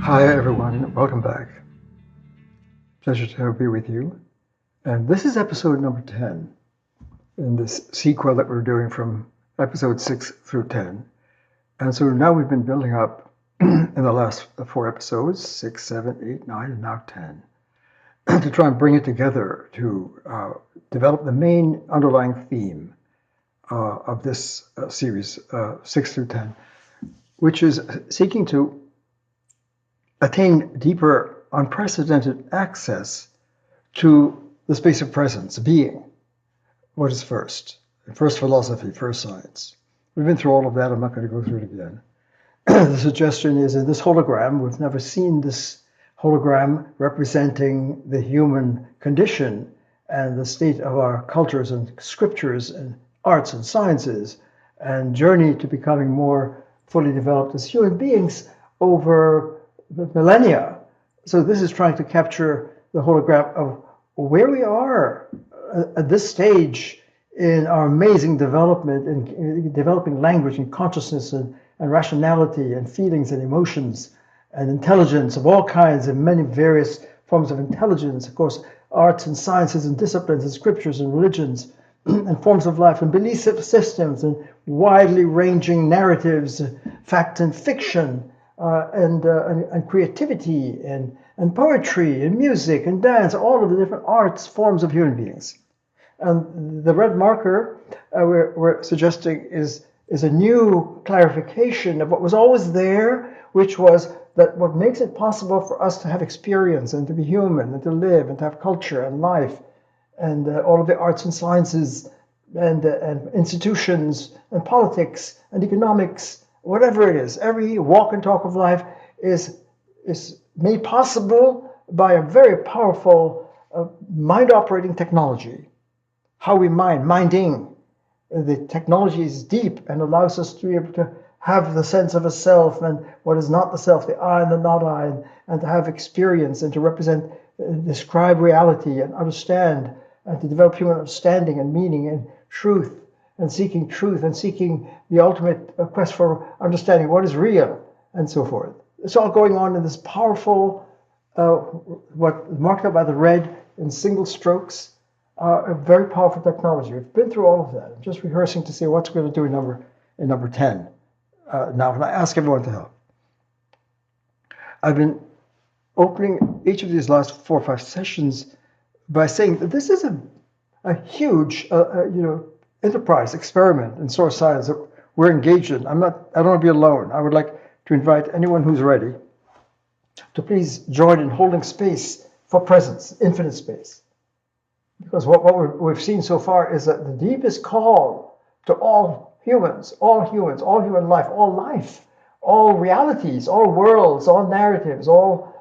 Hi everyone, welcome back. Pleasure to be with you. And this is episode number 10 in this sequel that we're doing from episode 6 through 10. And so now we've been building up in the last 4 episodes, 6, 7, 8, 9, and now 10, to try and bring it together to develop the main underlying theme of this series, 6 through 10, which is seeking to attain deeper, unprecedented access to the space of presence, being. What is first? First philosophy, first science. We've been through all of that. I'm not going to go through it again. The suggestion is in this hologram, we've never seen this hologram representing the human condition and the state of our cultures and scriptures and arts and sciences and journey to becoming more fully developed as human beings over millennia. So this is trying to capture the hologram of where we are at this stage in our amazing development in developing language and consciousness and rationality and feelings and emotions and intelligence of all kinds and many various forms of intelligence, of course, arts and sciences and disciplines and scriptures and religions and forms of life and belief systems and widely ranging narratives, fact and fiction, and creativity and poetry and music and dance, all of the different arts forms of human beings. And the red marker we're suggesting is a new clarification of what was always there, which was that what makes it possible for us to have experience and to be human and to live and to have culture and life and all of the arts and sciences and institutions and politics and economics, whatever it is, every walk and talk of life is made possible by a very powerful mind-operating technology. How we minding. The technology is deep and allows us to be able to have the sense of a self and what is not the self, the I and the not I, and to have experience and to represent, describe reality and understand and to develop human understanding and meaning and truth and seeking the ultimate quest for understanding what is real and so forth. It's all going on in this powerful, what marked up by the red in single strokes, a very powerful technology. We've been through all of that. I'm just rehearsing to see what's going to do in number 10. Now, and I ask everyone to help. I've been opening each of these last 4 or 5 sessions by saying that this is a huge, enterprise experiment in source science that we're engaged in. I don't want to be alone. I would like to invite anyone who's ready to please join in holding space for presence, infinite space. Because what we've seen so far is that the deepest call to all humans, all human life, all realities, all worlds, all narratives, all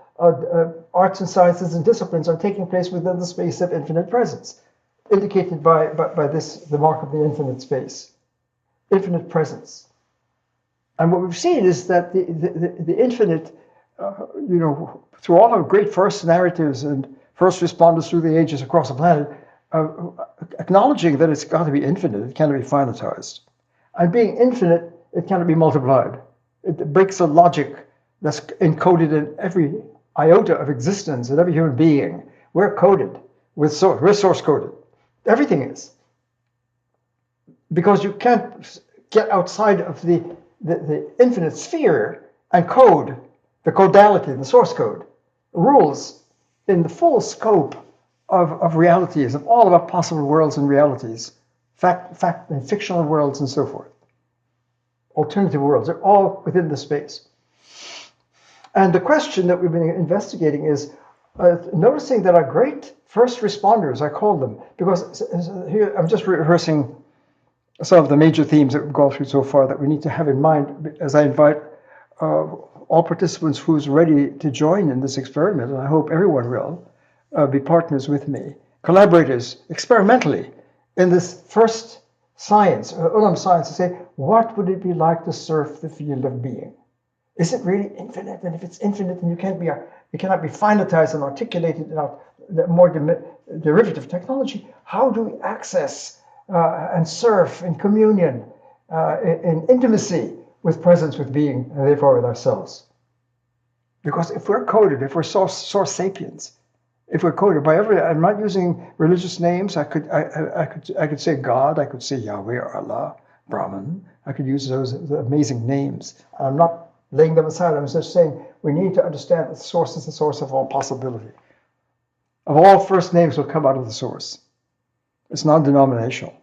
arts and sciences and disciplines are taking place within the space of infinite presence, indicated by this, the mark of the infinite space, infinite presence. And what we've seen is that the infinite, through all our great first narratives and first responders through the ages across the planet, acknowledging that it's got to be infinite, it cannot be finitized. And being infinite, it cannot be multiplied. It breaks the logic that's encoded in every iota of existence and every human being. We're coded, we're source coded. Everything is. Because you can't get outside of the infinite sphere and code, the codality, the source code, rules in the full scope of realities, of all of our possible worlds and realities, fact and fictional worlds and so forth. Alternative worlds, they're all within the space. And the question that we've been investigating is noticing that our great first responders, I call them, because here I'm just rehearsing some of the major themes that we've gone through so far that we need to have in mind as I invite all participants who's ready to join in this experiment, and I hope everyone will be partners with me, collaborators experimentally in this first science, Ulam science, to say, what would it be like to surf the field of being? Is it really infinite? And if it's infinite, then it cannot be finitized and articulated in a more derivative technology. How do we access and surf in communion, in intimacy with presence, with being, and therefore with ourselves? Because if we're coded, if we're source sapiens, if we're coded by every, I'm not using religious names. I could say God. I could say Yahweh or Allah, Brahman. I could use those amazing names. I'm not laying them aside. I'm just saying we need to understand that the source is the source of all possibility. Of all first names will come out of the source. It's non-denominational.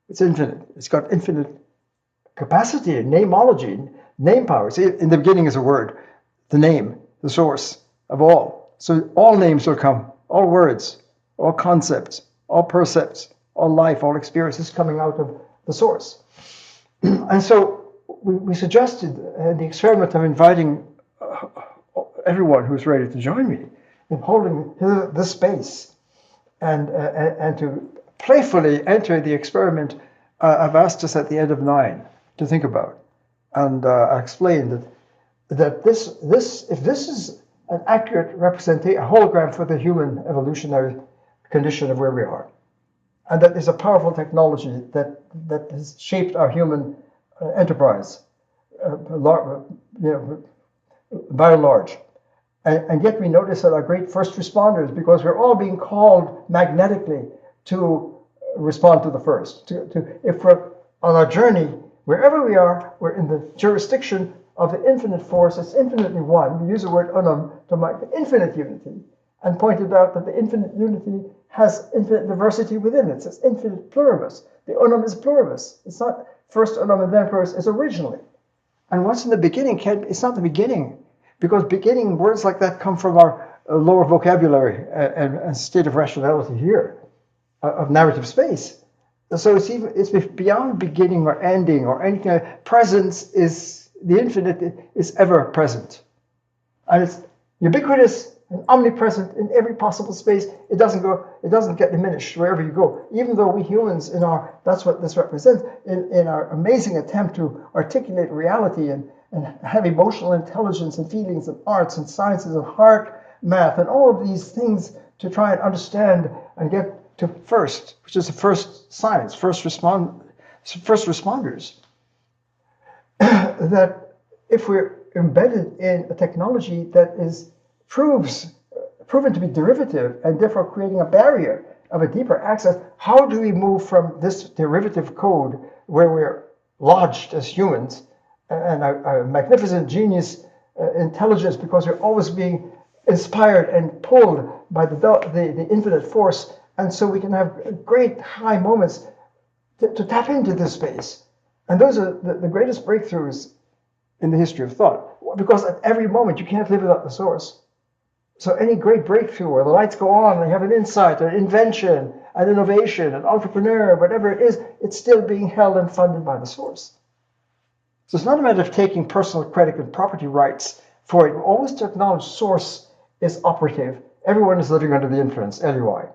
It's infinite. It's got infinite capacity, namology, name power. See, in the beginning is a word, the name, the source of all. So all names will come, all words, all concepts, all percepts, all life, all experiences coming out of the source. And so we suggested the experiment of inviting everyone who's ready to join me in holding this space and to playfully enter the experiment I've asked us at the end of 9 to think about. And I explained that this if this is an accurate representation, a hologram for the human evolutionary condition of where we are, and that is a powerful technology that has shaped our human enterprise, by and large. And yet we notice that our great first responders, because we're all being called magnetically to respond to the first. If we're on our journey, wherever we are, we're in the jurisdiction of the infinite force. It's infinitely one. We use the word unum to mark the infinite unity, and pointed out that the infinite unity has infinite diversity within it. It's infinite pluribus. The unum is pluribus. It's not first unum and then pluribus. It's originally. And what's in the beginning, it's not the beginning, because beginning words like that come from our lower vocabulary and state of rationality here, of narrative space. So it's beyond beginning or ending or anything. Presence is the infinite is ever present, and it's ubiquitous and omnipresent in every possible space. It doesn't get diminished wherever you go. Even though we humans that's what this represents in our amazing attempt to articulate reality and have emotional intelligence and feelings and arts and sciences and heart math and all of these things to try and understand and get to first, which is the first science, first responders. That if we're embedded in a technology that is proven to be derivative and therefore creating a barrier of a deeper access, how do we move from this derivative code where we're lodged as humans and a magnificent genius intelligence, because we're always being inspired and pulled by the infinite force, and so we can have great high moments to tap into this space. And those are the greatest breakthroughs in the history of thought, because at every moment you can't live without the source. So any great breakthrough where the lights go on and you have an insight, an invention, an innovation, an entrepreneur, whatever it is, it's still being held and funded by the source. So it's not a matter of taking personal credit and property rights for it. Always to acknowledge source is operative. Everyone is living under the influence, LUI.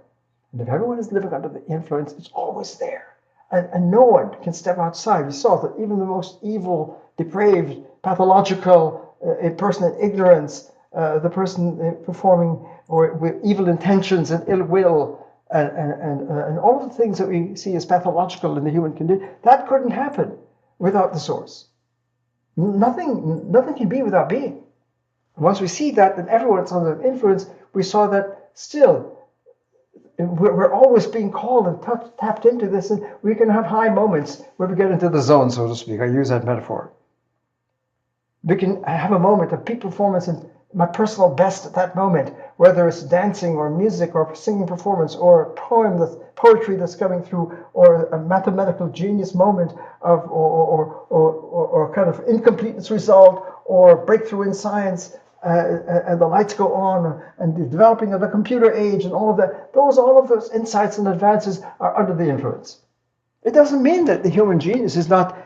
And if everyone is living under the influence, it's always there. And no one can step outside. We saw that even the most evil, depraved, pathological, a person in ignorance, the person performing or with evil intentions and ill will, and all of the things that we see as pathological in the human condition, that couldn't happen without the source. Nothing can be without being. Once we see that, then everyone's under influence. We saw that still we're always being called and tapped into this, and we can have high moments where we get into the zone, so to speak. I use that metaphor. We can have a moment of peak performance and my personal best at that moment, whether it's dancing or music or singing performance or a poetry that's coming through, or a mathematical genius moment of or kind of incompleteness result or breakthrough in science. And the lights go on, and the developing of the computer age, and all of that. All of those insights and advances are under the influence. It doesn't mean that the human genius is not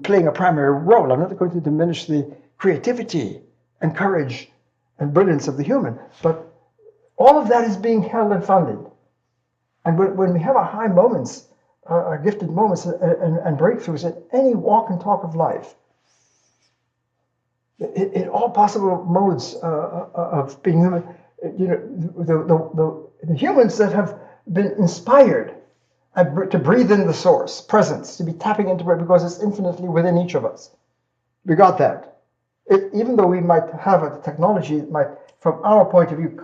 playing a primary role. I'm not going to diminish the creativity and courage and brilliance of the human, but all of that is being held and funded. And when we have our high moments, our gifted moments and breakthroughs in any walk and talk of life, in all possible modes of being human, the humans that have been inspired to breathe in the source, presence, to be tapping into it because it's infinitely within each of us. We got that. Even though we might have a technology that might, from our point of view,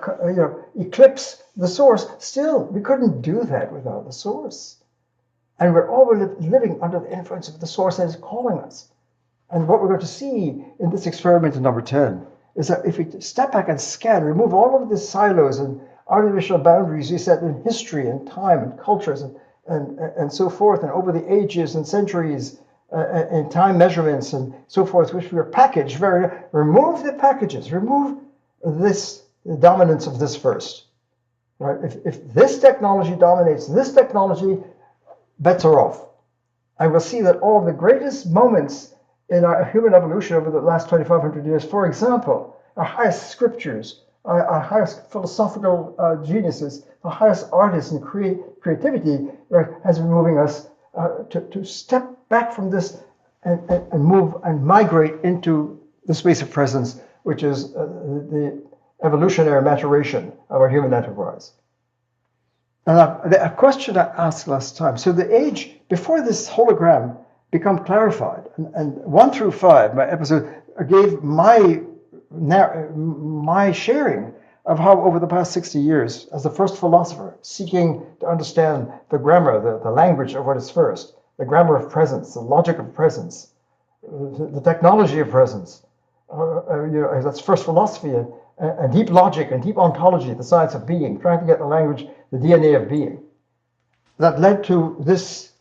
eclipse the source, still we couldn't do that without the source. And we're always living under the influence of the source that is calling us. And what we're going to see in this experiment in number 10 is that if we step back and scan, remove all of the silos and artificial boundaries we set in history and time and cultures and so forth, and over the ages and centuries and time measurements and so forth, which were packaged, remove the packages, remove the dominance of this first. Right? If this technology dominates this technology, bets are off. And we'll see that all of the greatest moments in our human evolution over the last 2,500 years, for example, our highest scriptures, our highest philosophical geniuses, the highest artists and creativity, right, has been moving us to step back from this and move and migrate into the space of presence, which is the evolutionary maturation of our human enterprise. And a question I asked last time, so the age before this hologram become clarified, and 1 through 5, my episode gave my sharing of how over the past 60 years, as the first philosopher, seeking to understand the grammar, the language of what is first, the grammar of presence, the logic of presence, the technology of presence, that's first philosophy, and deep logic and deep ontology, the science of being, trying to get the language, the DNA of being. That led to this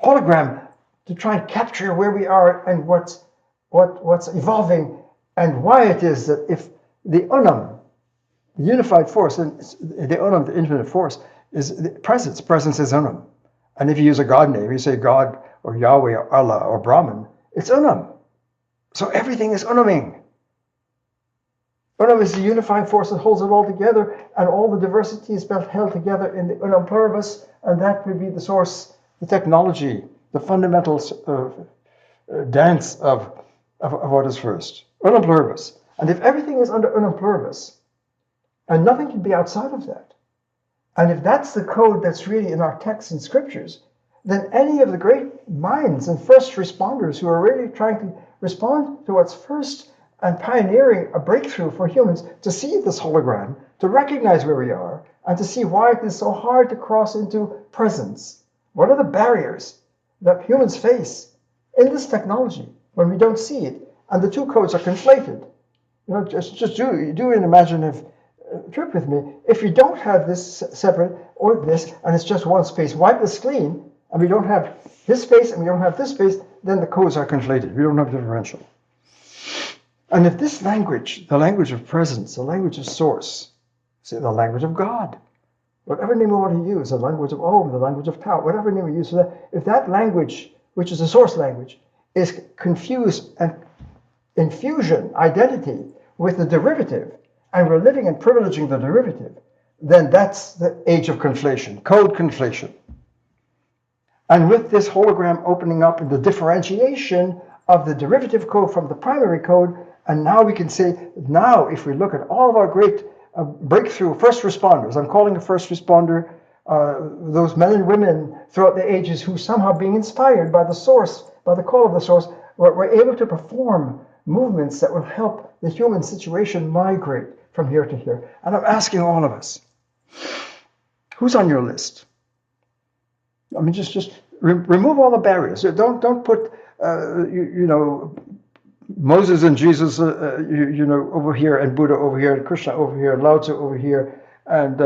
hologram to try and capture where we are and what's evolving, and why it is that if the unum, the unified force, and the unum, the infinite force, is presence. Presence is unum. And if you use a God name, you say God or Yahweh or Allah or Brahman, it's unum. So everything is unuming. Unum is the unifying force that holds it all together, and all the diversity is held together in the unum pluribus, and that would be the source, the technology, the fundamental dance of what is first. Unum pluribus. And if everything is under unum pluribus, and nothing can be outside of that, and if that's the code that's really in our texts and scriptures, then any of the great minds and first responders who are really trying to respond to what's first and pioneering a breakthrough for humans to see this hologram, to recognize where we are, and to see why it is so hard to cross into presence. What are the barriers that humans face in this technology when we don't see it, and the two codes are conflated? Just do an imaginative trip with me. If you don't have this separate or this, and it's just one space, wipe this clean, and we don't have this space and we don't have this space, then the codes are conflated. We don't have differential. And if this language, the language of presence, the language of source, say the language of God, whatever name we want to use, the language of Om, the language of Tao, whatever name we use for that, if that language, which is the source language, is confused and in fusion, identity, with the derivative, and we're living and privileging the derivative, then that's the age of conflation, code conflation. And with this hologram opening up in the differentiation of the derivative code from the primary code, and now we can say, now if we look at all of our great breakthrough first responders, I'm calling a first responder those men and women throughout the ages who somehow being inspired by the source, by the call of the source, were able to perform movements that will help the human situation migrate from here to here. And I'm asking all of us, who's on your list? I mean, just remove all the barriers. Don't put, Moses and Jesus, over here, and Buddha over here, and Krishna over here, and Lao Tzu over here, and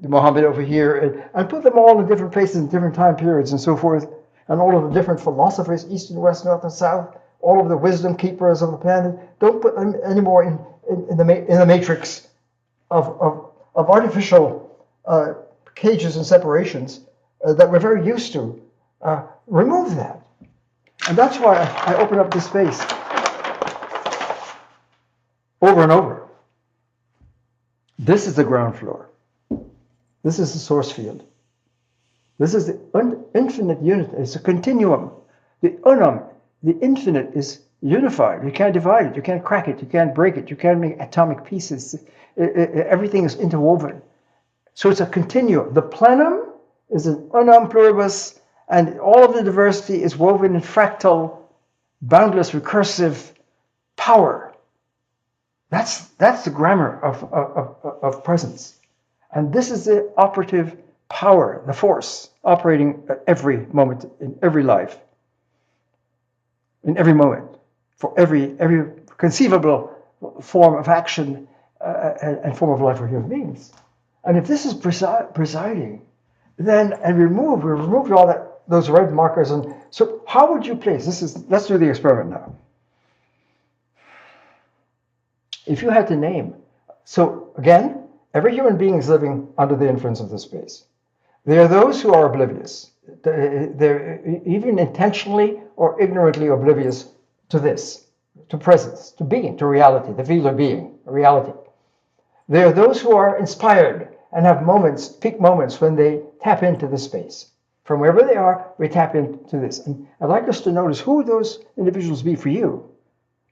Muhammad over here, and put them all in different places in different time periods and so forth, and all of the different philosophers, east and west, north and south, all of the wisdom keepers of the planet. Don't put them anymore in the matrix of artificial cages and separations that we're very used to. Remove that. And that's why I open up this space over and over. This is the ground floor. This is the source field. This is the infinite unit. It's a continuum. The unum, the infinite, is unified. You can't divide it. You can't crack it. You can't break it. You can't make atomic pieces. Everything is interwoven. So it's a continuum. The plenum is an unum pluribus, and all of the diversity is woven in fractal boundless recursive power. That's the grammar of presence. And this is the operative power, the force operating at every moment, in every life, in every moment, for every conceivable form of action and form of life for human beings. And if this is presiding, then we removed all those red markers. And so how would you place let's do the experiment now. If you had to name, so again, every human being is living under the influence of this space. There are those who are oblivious. They're even intentionally or ignorantly oblivious to this, to presence, to being, to reality, the field of being, reality. There are those who are inspired and have peak moments when they tap into this space. From wherever they are, we tap into this. And I'd like us to notice who those individuals be for you,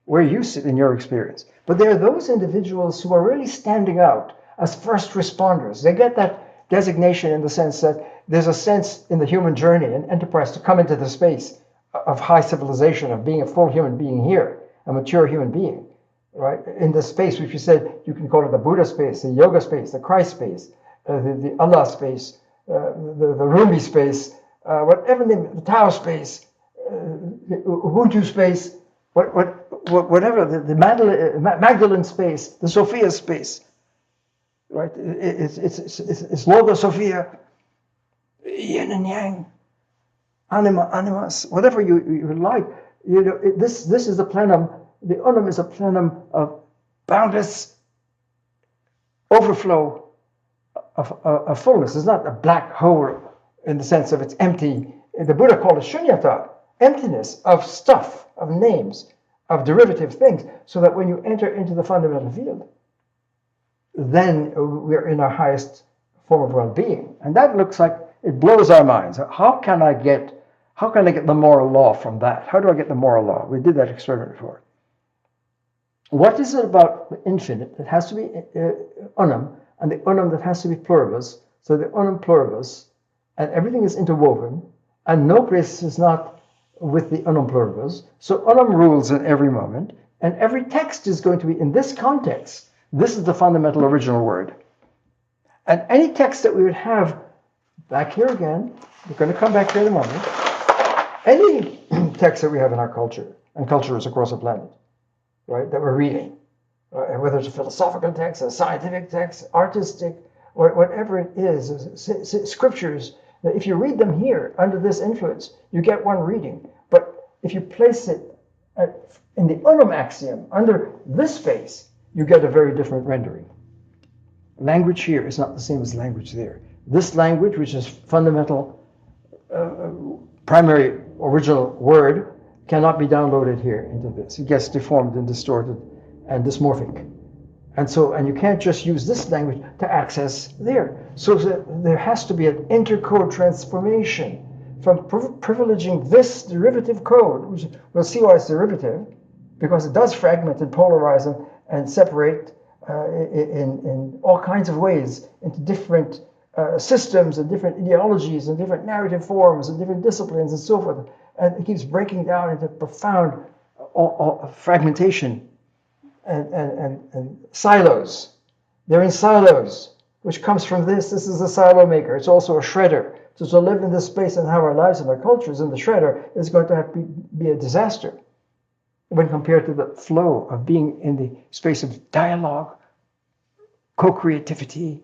where you sit in your experience. But there are those individuals who are really standing out as first responders. They get that designation in the sense that there's a sense in the human journey and enterprise to come into the space of high civilization, of being a full human being here, a mature human being, right? In the space, which you said, you can call it the Buddha space, the yoga space, the Christ space, the Allah space, the Rumi space, whatever name, the Tao space, the Ubuntu space, whatever, the Magdalene space, the Sophia space, right? It's Logos Sophia, yin and yang, anima, animus, whatever you like. You know, this is the plenum. The unum is a plenum of boundless overflow of fullness. It's not a black hole in the sense of it's empty. The Buddha called it shunyata, emptiness of stuff, of names, of derivative things, so that when you enter into the fundamental field, then we're in our highest form of well-being. And that looks like it blows our minds. How can I get the moral law from that? How do I get the moral law? We did that experiment before. What is it about the infinite that has to be unum, and the unum that has to be pluribus? So the unum pluribus, and everything is interwoven, and no place is not with the unum pluribus. So unum rules in every moment, and every text is going to be in this context. This is the fundamental original word. And any text that we would have back here again, we're going to come back here in a moment, any text that we have in our culture, and cultures across the planet, right, that we're reading, whether it's a philosophical text, a scientific text, artistic, or whatever it is, scriptures, if you read them here under this influence, you get one reading. But if you place it in the unum axiom, under this space, you get a very different rendering. Language here is not the same as language there. This language, which is fundamental, primary, original word, cannot be downloaded here into this. It gets deformed and distorted and dysmorphic. And you can't just use this language to access there. So there has to be an intercode transformation from privileging this derivative code, which we'll see why it's derivative, because it does fragment and polarize and separate in all kinds of ways into different systems and different ideologies and different narrative forms and different disciplines and so forth. And it keeps breaking down into profound fragmentation and silos. They're in silos, which comes from this. This is a silo maker. It's also a shredder. So to live in this space and have our lives and our cultures in the shredder is going to have to be a disaster when compared to the flow of being in the space of dialogue, co-creativity,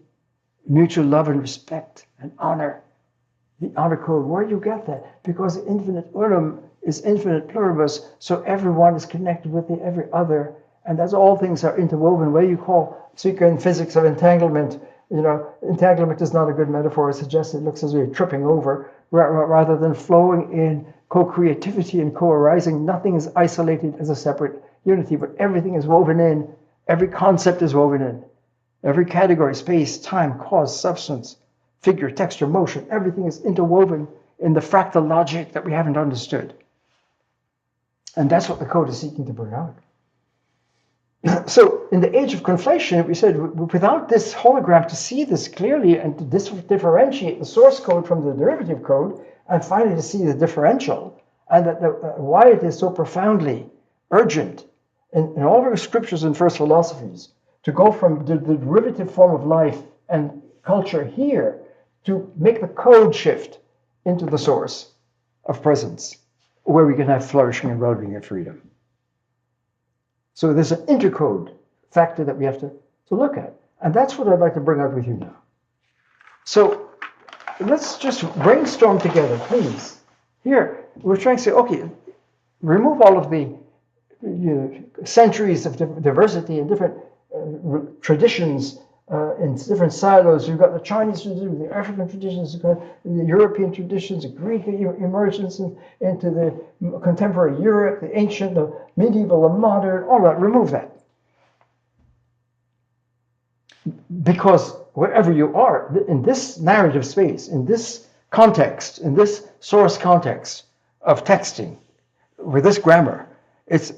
mutual love and respect and honor. The honor code, where do you get that? Because the infinite unum is infinite pluribus, so everyone is connected with the every other, and that's all things are interwoven. What you call, speaker in physics of entanglement, entanglement is not a good metaphor. It suggests it looks as though you're tripping over, rather than flowing in co-creativity and co-arising. Nothing is isolated as a separate unity, but everything is woven in. Every concept is woven in. Every category, space, time, cause, substance, figure, texture, motion, everything is interwoven in the fractal logic that we haven't understood. And that's what the code is seeking to bring out. So in the age of conflation, we said without this hologram to see this clearly and to differentiate the source code from the derivative code, and finally to see the differential and why it is so profoundly urgent in all of our scriptures and first philosophies to go from the derivative form of life and culture here to make the code shift into the source of presence, where we can have flourishing and well-being and freedom. So there's an intercode factor that we have to look at. And that's what I'd like to bring out with you now. So let's just brainstorm together, please. Here, we're trying to say, okay, remove all of the centuries of diversity and different traditions in different silos. You've got the Chinese traditions, the African traditions, you've got the European traditions, the Greek emergence into the contemporary Europe, the ancient, the medieval, the modern, all that. Remove that. Because wherever you are, in this narrative space, in this context, in this source context of texting, with this grammar, it's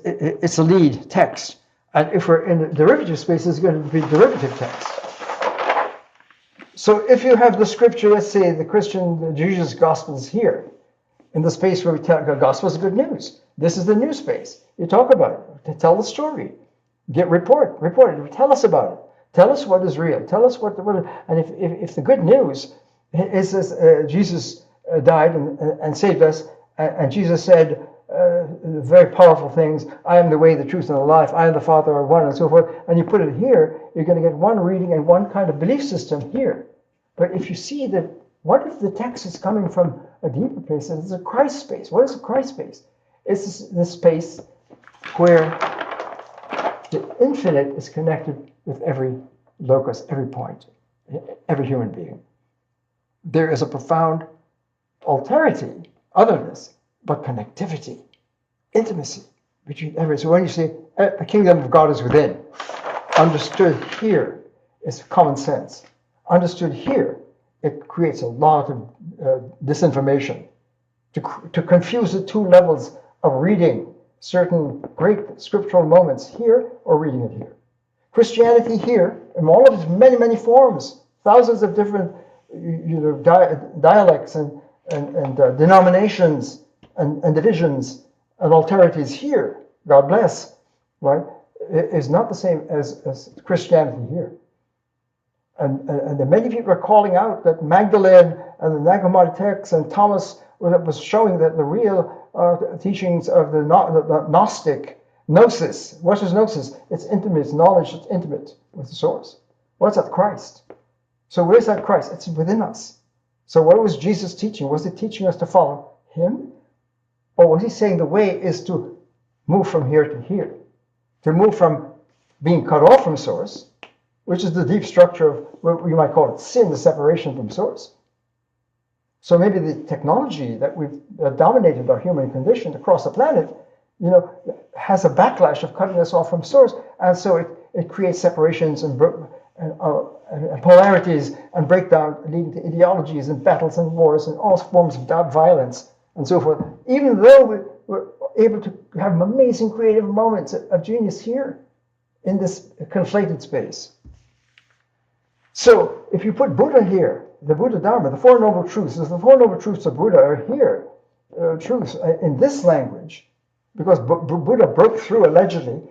a lead text. And if we're in the derivative space, it's going to be derivative text. So if you have the scripture, let's say the Jesus Gospels here, in the space where we tell the Gospel is good news. This is the new space. You talk about it, tell the story, report it, tell us about it. Tell us what is real. Tell us what and if the good news is Jesus died and saved us, and Jesus said very powerful things. I am the way, the truth, and the life. I and the Father are one, and so forth. And you put it here, you're going to get one reading and one kind of belief system here. But if you see that, what if the text is coming from a deeper place? It's a Christ space. What is a Christ space? It's the space where the infinite is connected with every locus, every point, every human being. There is a profound alterity, otherness, but connectivity, intimacy between every. So when you say the kingdom of God is within, understood here is common sense. Understood here, it creates a lot of disinformation. To confuse the two levels of reading certain great scriptural moments here or reading it here. Christianity here, in all of its many, many forms, thousands of different dialects and denominations and divisions and alterities here, God bless, right, is not the same as Christianity here. And the many people are calling out that Magdalene and the Nag Hammadi text and Thomas was showing that the real teachings of the Gnostic gnosis. What is gnosis? It's intimate, it's knowledge, it's intimate with the source. What's that? Christ. So where's that Christ? It's within us. So what was Jesus teaching? Was he teaching us to follow him? Or was he saying the way is to move from here to here? To move from being cut off from source, which is the deep structure of what you might call it sin, the separation from source. So maybe the technology that we've dominated our human condition across the planet, has a backlash of cutting us off from source, and so it creates separations and polarities and breakdown, leading to ideologies and battles and wars and all forms of violence and so forth. Even though we're able to have amazing creative moments of genius here in this conflated space. So if you put Buddha here, the Buddha Dharma, the Four Noble Truths, the Four Noble Truths of Buddha are here, truths in this language, because Buddha broke through, allegedly,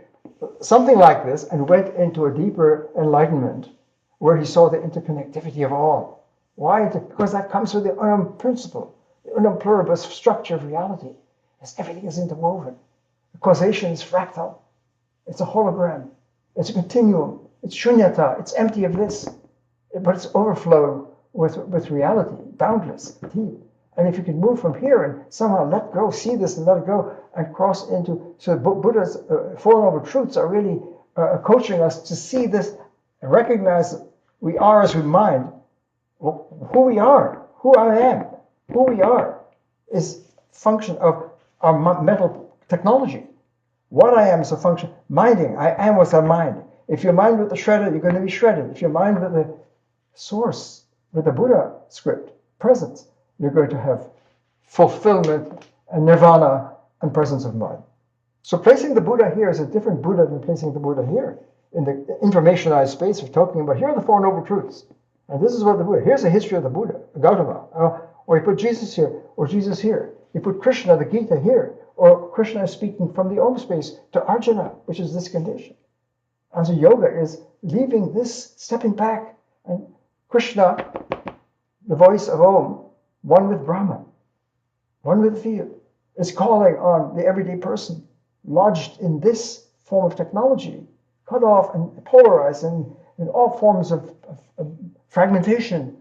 something like this and went into a deeper enlightenment where he saw the interconnectivity of all. Why? Because that comes with the unum principle, the unum pluribus structure of reality. As everything is interwoven. Causation is fractal. It's a hologram. It's a continuum. It's shunyata. It's empty of this. But it's overflowing with reality, boundless, deep. And if you can move from here and somehow let go, see this and let it go, and cross into, so Buddha's Four Noble Truths are really coaching us to see this and recognize that we are as we mind. Who we are, who I am, who we are is function of our mental technology. What I am is a function, minding, I am with our mind. If you mind with the shredder, you're going to be shredded. If you mind with the source, with the Buddha script, presence, you're going to have fulfillment and nirvana and presence of mind. So placing the Buddha here is a different Buddha than placing the Buddha here. In the informationized space we're talking about, here are the Four Noble Truths. And this is what the Buddha, here's the history of the Buddha, Gautama. Or you put Jesus here, or Jesus here. You put Krishna, the Gita here, or Krishna is speaking from the Om space to Arjuna, which is this condition. And so yoga is leaving this, stepping back, and Krishna, the voice of Om, one with Brahman, one with the field, is calling on the everyday person, lodged in this form of technology, cut off and polarized in all forms of fragmentation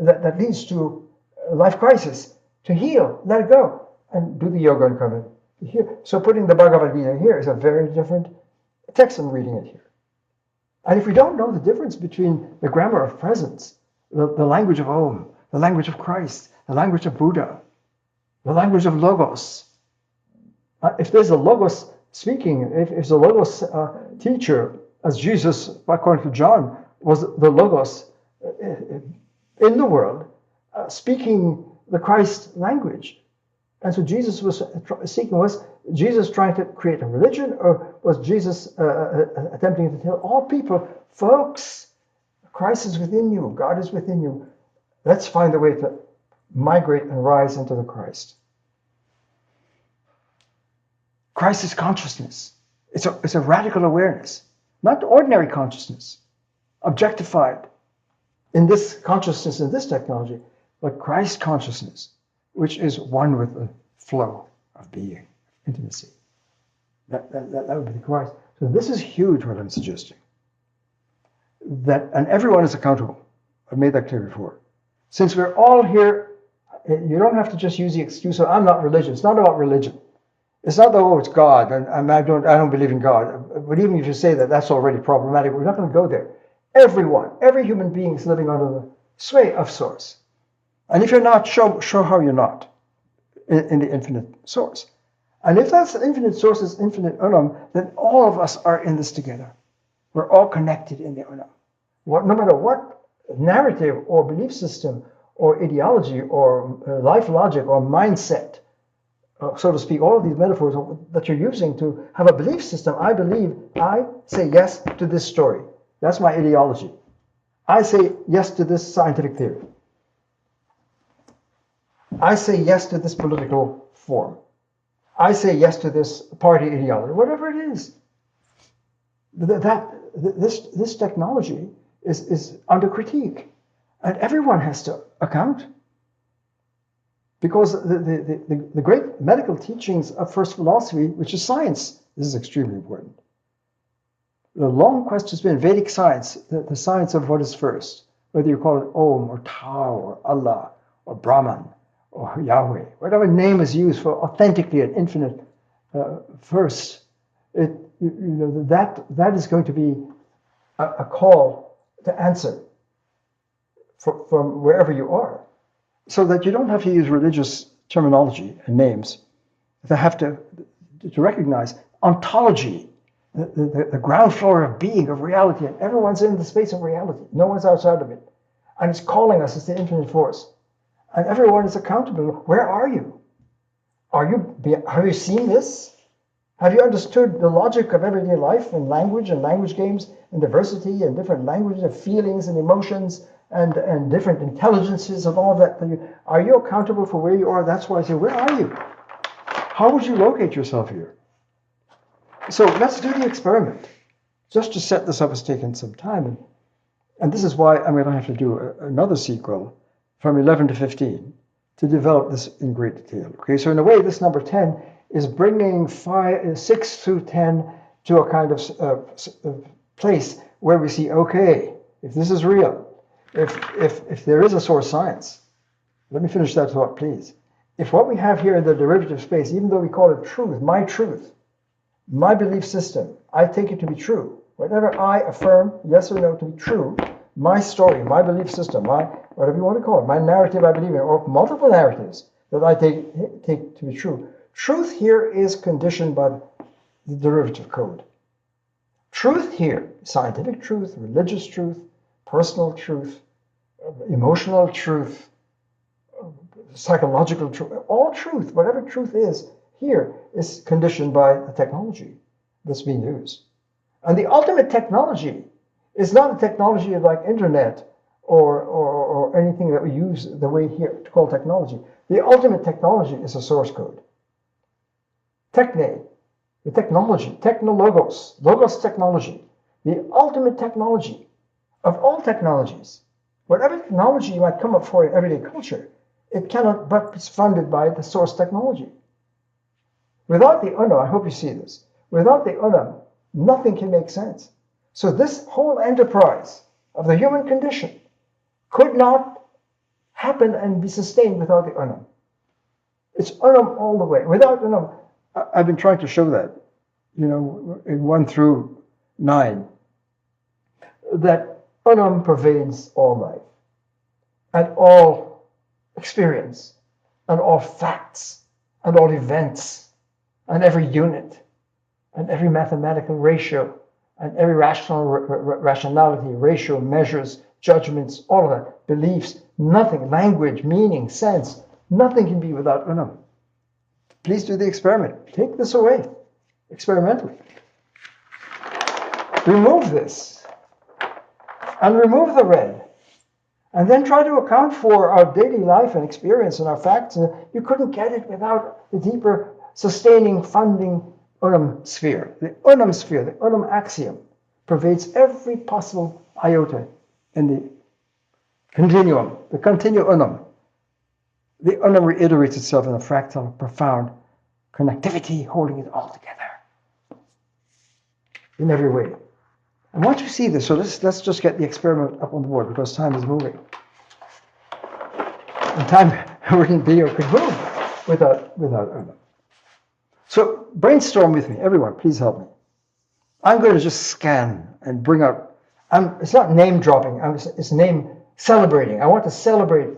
that leads to a life crisis, to heal, let it go, and do the yoga and come in here. So putting the Bhagavad Gita here is a very different text than reading it here. And if we don't know the difference between the grammar of presence, the language of Om, the language of Christ, the language of Buddha, the language of Logos, if there's a Logos speaking, if there's a Logos teacher, as Jesus, according to John, was the Logos in the world, speaking the Christ language. And so Jesus was seeking, was Jesus trying to create a religion, or was Jesus attempting to tell all people, folks, Christ is within you, God is within you. Let's find a way to migrate and rise into the Christ. Christ is consciousness. It's a radical awareness, not ordinary consciousness, objectified in this consciousness, in this technology, but Christ consciousness, which is one with the flow of being, intimacy. That would be the Christ. So this is huge, what I'm suggesting. And everyone is accountable. I've made that clear before. Since we're all here, you don't have to just use the excuse of, I'm not religious. It's not about religion. It's not that, oh, it's God, and I don't believe in God. But even if you say that, that's already problematic. We're not going to go there. Every human being is living under the sway of Source. And if you're not, show how you're not in the infinite Source. And if that's the infinite Source is infinite Unam, then all of us are in this together. We're all connected in the Unam. No matter what narrative or belief system or ideology or life logic or mindset, so to speak, all of these metaphors that you're using to have a belief system, I say yes to this story. That's my ideology. I say yes to this scientific theory. I say yes to this political form. I say yes to this party ideology, whatever it is. This technology is under critique, and everyone has to account. Because the great medical teachings of first philosophy, which is science, this is extremely important. The long quest has been Vedic science, the science of what is first, whether you call it Om or Tao or Allah or Brahman or Yahweh, whatever name is used for authentically an infinite first, that is going to be a call to answer from wherever you are. So that you don't have to use religious terminology and names. They have to recognize ontology, the ground floor of being, of reality, and everyone's in the space of reality. No one's outside of it. And it's calling us as the infinite force. And everyone is accountable. Where are you? Have you seen this? Have you understood the logic of everyday life and language games and diversity and different languages and feelings and emotions and different intelligences and all that? Are you accountable for where you are? That's why I say, where are you? How would you locate yourself here? So let's do the experiment. Just to set this up has taken some time. And this is why I'm going to have to do another sequel from 11 to 15 to develop this in great detail. Okay, so in a way, this number 10 is bringing 6 through 10 to a kind of place where we see, okay, if this is real, if there is a source science, let me finish that thought, please. If what we have here in the derivative space, even though we call it truth, my belief system, I take it to be true. Whatever I affirm, yes or no, to be true, my story, my belief system, whatever you want to call it, my narrative I believe in, or multiple narratives that I take to be true. Truth here is conditioned by the derivative code. Truth here, scientific truth, religious truth, personal truth, emotional truth, psychological truth, all truth, whatever truth is here is conditioned by the technology that's being used. And the ultimate technology is not a technology like internet or anything that we use the way here to call technology. The ultimate technology is a source code. Techne, the technology, technologos, logos technology, the ultimate technology of all technologies. Whatever technology you might come up for in everyday culture, it cannot but be funded by the source technology. Without the unam, I hope you see this, without the unam, nothing can make sense. So this whole enterprise of the human condition could not happen and be sustained without the unam. It's unam all the way. Without unam, I've been trying to show that, in 1 through 9, that unam pervades all life and all experience and all facts and all events and every unit and every mathematical ratio and every rationality, ratio, measures, judgments, all of that, beliefs, nothing, language, meaning, sense, nothing can be without unam. Please do the experiment. Take this away experimentally. Remove this and remove the red. And then try to account for our daily life and experience and our facts. And you couldn't get it without the deeper sustaining, funding unam sphere. The unam sphere, the unam axiom, pervades every possible iota in the continuum, the continuum. The unam reiterates itself in a fractal, profound connectivity, holding it all together in every way. And once you see this, so let's just get the experiment up on the board because time is moving. And time wouldn't be or could move without unam. So brainstorm with me, everyone, please help me. I'm going to just scan and bring out, it's not name dropping, it's name celebrating. I want to celebrate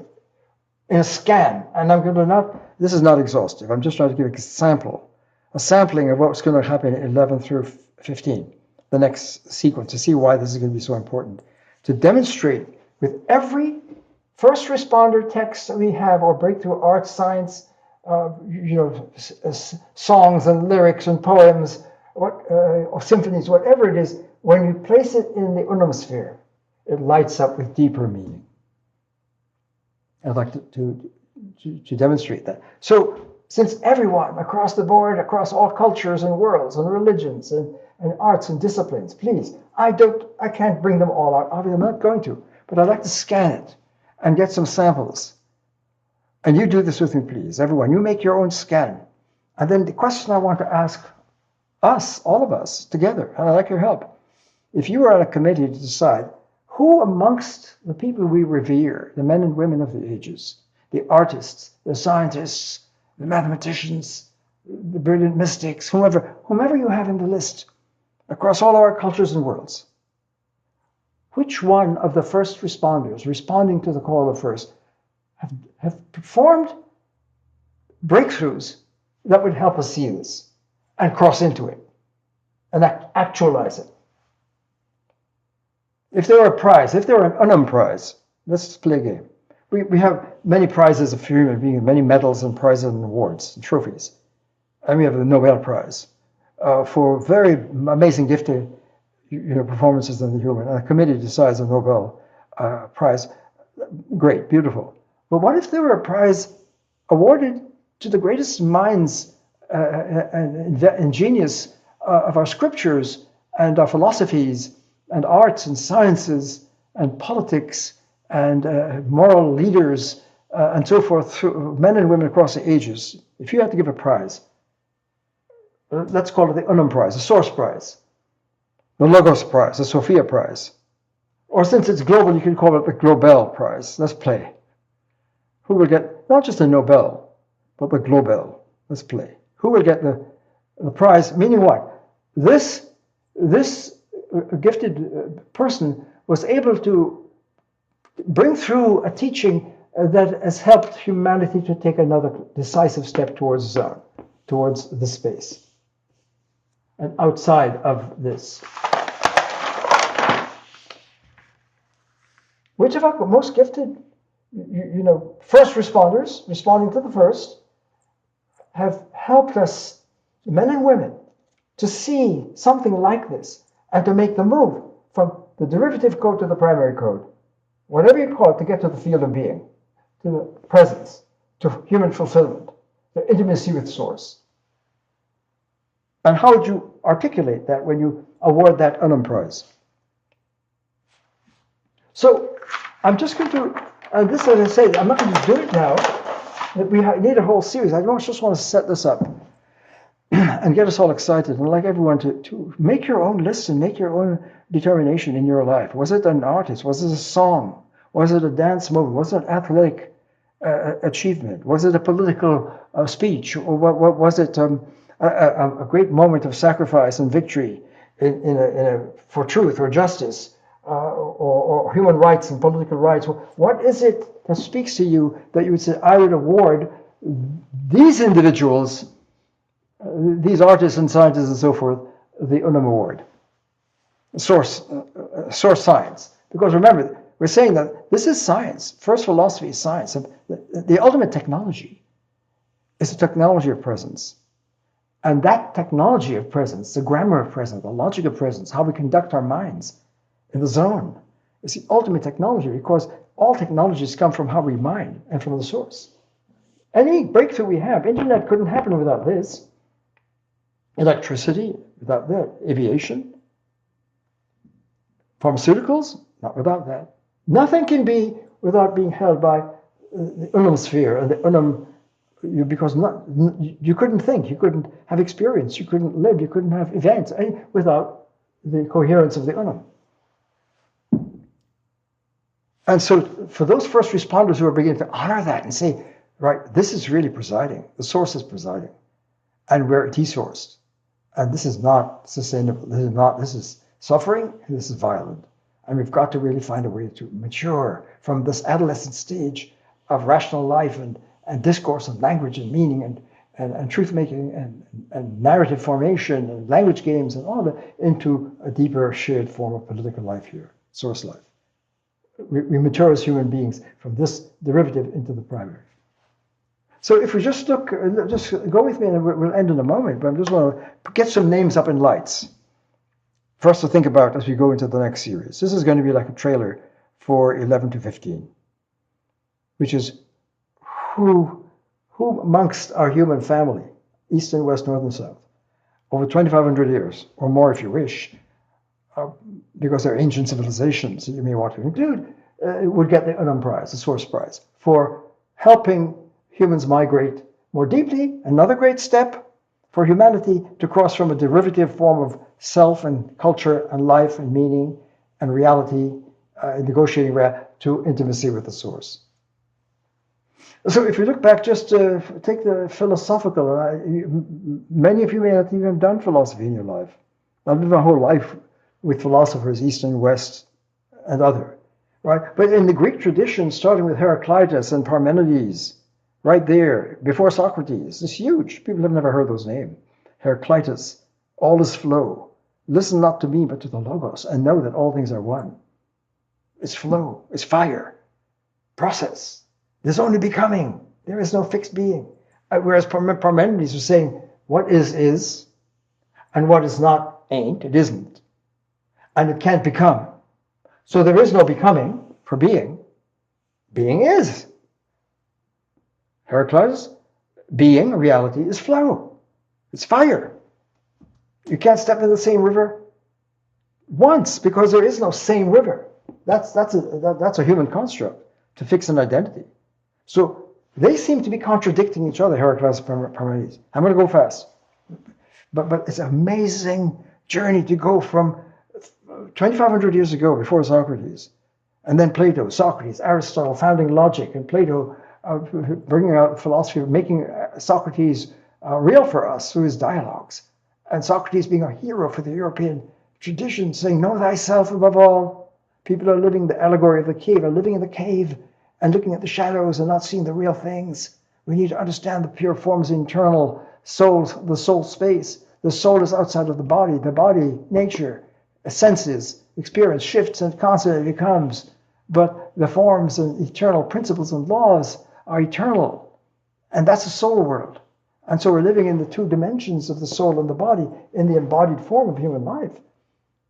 in a scan, and I'm going to this is not exhaustive, I'm just trying to give a sampling of what's going to happen in 11 through 15, the next sequence, to see why this is going to be so important. To demonstrate with every first responder text that we have, or breakthrough art, science, songs and lyrics and poems, or symphonies, whatever it is, when you place it in the unam sphere, it lights up with deeper meaning. I'd like to demonstrate that. So, since everyone across the board, across all cultures and worlds and religions and arts and disciplines, please, I can't bring them all out. I'm not going to, but I'd like to scan it and get some samples. And you do this with me, please, everyone. You make your own scan. And then the question I want to ask us, all of us, together, and I'd like your help. If you were on a committee to decide who amongst the people we revere, the men and women of the ages, the artists, the scientists, the mathematicians, the brilliant mystics, whomever you have in the list, across all our cultures and worlds, which one of the first responders responding to the call of first have performed breakthroughs that would help us see this and cross into it and actualize it? If there were a prize, if there were an unam prize, let's play a game. We have many prizes of human beings, many medals and prizes and awards and trophies. And we have the Nobel Prize for very amazing gifted performances in the human. And a committee decides a Nobel Prize. Great, beautiful. But what if there were a prize awarded to the greatest minds and genius of our scriptures and our philosophies and arts and sciences and politics and moral leaders and so forth, men and women across the ages? If you had to give a prize, let's call it the unam prize, the source prize, the logos prize, the Sophia prize, or since it's global, you can call it the Globel prize. Let's play. Who will get not just the Nobel, but the Globel? Let's play. Who will get the prize? Meaning what? This gifted person was able to bring through a teaching that has helped humanity to take another decisive step towards the space and outside of this. Which of our most gifted, first responders, responding to the first, have helped us, men and women, to see something like this and to make the move from the derivative code to the primary code, whatever you call it, to get to the field of being, to the presence, to human fulfillment, to intimacy with Source. And how would you articulate that when you award that Unum Prize? So I'm just going to, and this, as I say, I'm not going to do it now. We need a whole series. I just want to set this up and get us all excited. And I'd like everyone to make your own list and make your own determination in your life. Was it an artist? Was it a song? Was it a dance movement? Was it an athletic achievement? Was it a political speech? Or what was it a great moment of sacrifice and victory for truth or justice? Or human rights and political rights. What is it that speaks to you that you would say, I would award these individuals, these artists and scientists and so forth, the Unum Award? Source science. Because remember, we're saying that this is science. First philosophy is science. The ultimate technology is the technology of presence. And that technology of presence, the grammar of presence, the logic of presence, how we conduct our minds, in the zone. It's the ultimate technology because all technologies come from how we mind and from the source. Any breakthrough we have, internet couldn't happen without this. Electricity, without that. Aviation. Pharmaceuticals, not without that. Nothing can be without being held by the Unum sphere and the Unum, because you couldn't think, you couldn't have experience, you couldn't live, you couldn't have events without the coherence of the Unum. And so for those first responders who are beginning to honor that and say, right, this is really presiding, the source is presiding, and we're desourced. And this is not sustainable. This is suffering, this is violent. And we've got to really find a way to mature from this adolescent stage of rational life and discourse and language and meaning and truth making and narrative formation and language games and all that into a deeper shared form of political life here, source life. We mature as human beings from this derivative into the primary. So if we just look, just go with me and we'll end in a moment, but I just want to get some names up in lights for us to think about as we go into the next series. This is going to be like a trailer for 11 to 15, which is who amongst our human family, East and West, North and South, over 2,500 years, or more if you wish, because they're ancient civilizations you may want to include, would get the Unum Prize, the Source Prize, for helping humans migrate more deeply. Another great step for humanity to cross from a derivative form of self and culture and life and meaning and reality, negotiating to intimacy with the Source. So if you look back, just take the philosophical, many of you may not even have done philosophy in your life. I've lived my whole life with philosophers, East and West, and other, right? But in the Greek tradition, starting with Heraclitus and Parmenides, right there, before Socrates, it's huge. People have never heard those names. Heraclitus, all is flow. Listen not to me, but to the Logos, and know that all things are one. It's flow, it's fire, process. There's only becoming. There is no fixed being. Whereas Parmenides was saying, what is, and what is not ain't, it isn't. And it can't become. So there is no becoming for being. Being is. Heraclitus, being, reality, is flow. It's fire. You can't step in the same river once because there is no same river. That's a human construct to fix an identity. So they seem to be contradicting each other, Heraclitus and Parmenides. I'm going to go fast. But it's an amazing journey to go from 2,500 years ago, before Socrates, and then Plato, Socrates, Aristotle founding logic, and Plato bringing out philosophy, making Socrates real for us through his dialogues, and Socrates being a hero for the European tradition, saying, know thyself above all. People are living the allegory of the cave, are living in the cave and looking at the shadows and not seeing the real things. We need to understand the pure forms, the internal soul, the soul space. The soul is outside of the body, nature, senses, experience shifts and constantly becomes, but the forms and eternal principles and laws are eternal, and that's the soul world. And so we're living in the two dimensions of the soul and the body in the embodied form of human life,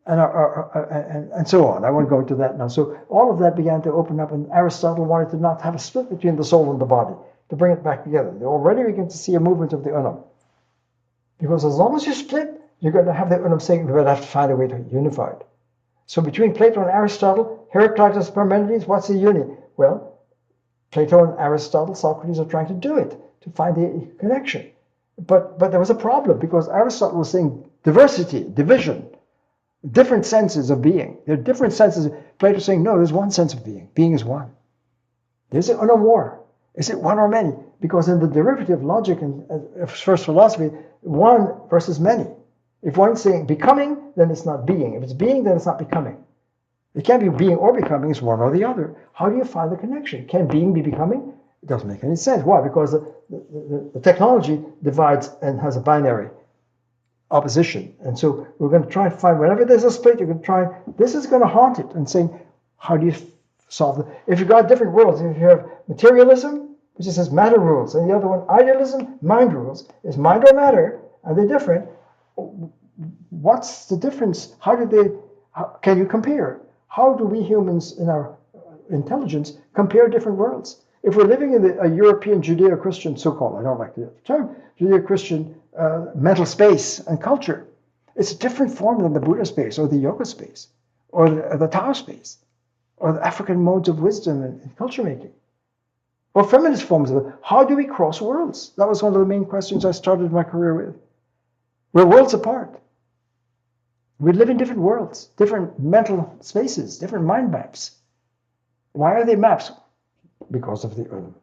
and so on. I won't go into that now. So all of that began to open up, and Aristotle wanted to not have a split between the soul and the body. to bring it back together. They already begin to see a movement of the unum. Because as long as you split, you're going to have the unum saying we're going to have to find a way to unify it. So between Plato and Aristotle, Heraclitus, Parmenides, what's the union? Well, Plato and Aristotle, Socrates are trying to do it, to find the connection. But there was a problem, because Aristotle was saying diversity, division, different senses of being. There are different senses. Plato's saying, no, there's one sense of being. Being is one. There's an unum war. Is it one or many? Because in the derivative logic and first philosophy, one versus many. If one's saying becoming, then it's not being. If it's being, then it's not becoming. It can't be being or becoming, it's one or the other. How do you find the connection? Can being be becoming? It doesn't make any sense. Why? Because the technology divides and has a binary opposition. And so we're going to try and find, whenever there's a split, you're going to try, this is going to haunt it, and saying, how do you solve it? If you've got different worlds, if you have materialism, which says matter rules, and the other one, idealism, mind rules, is mind or matter, are they different? What's the difference? Can you compare? How do we humans in our intelligence compare different worlds? If we're living in a European Judeo-Christian, so-called, I don't like the term, Judeo-Christian mental space and culture, it's a different form than the Buddha space or the yoga space or the Tao space or the African modes of wisdom and culture making or feminist forms of it. How do we cross worlds? That was one of the main questions I started my career with. We're worlds apart. We live in different worlds, different mental spaces, different mind maps. Why are they maps? Because of the unum.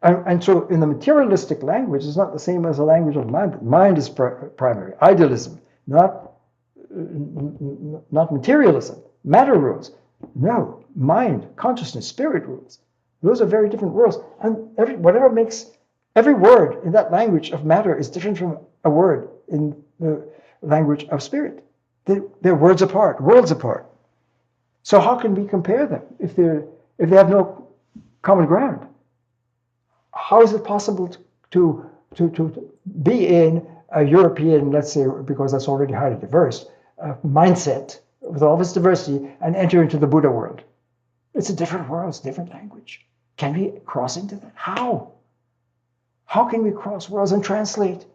And so in the materialistic language, it's not the same as the language of mind. Mind is primary. Idealism, not materialism. Matter rules. No, mind, consciousness, spirit rules. Those are very different worlds. And whatever makes every word in that language of matter is different from a word in the language of spirit. They're worlds apart. So how can we compare them if they have no common ground? How is it possible to be in a European, let's say, because that's already highly diverse, mindset with all this diversity and enter into the Buddha world? It's a different world, it's a different language. Can we cross into that? How? How can we cross worlds and translate?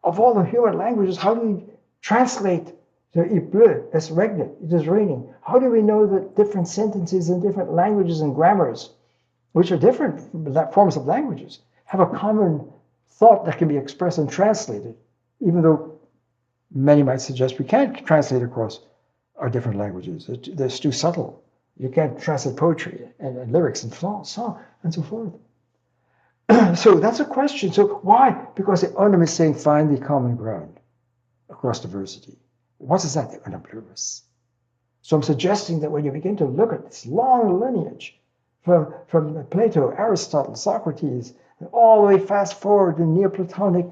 Of all the human languages, how do we translate the il pleut, es regnet, it is raining? How do we know that different sentences in different languages and grammars, which are different forms of languages, have a common thought that can be expressed and translated, even though many might suggest we can't translate across our different languages. It's too subtle. You can't translate poetry and lyrics and song and so forth. So that's a question. So why? Because the unum is saying find the common ground across diversity. What is that, the unum pluribus? So I'm suggesting that when you begin to look at this long lineage from Plato, Aristotle, Socrates, and all the way fast forward in Neoplatonic,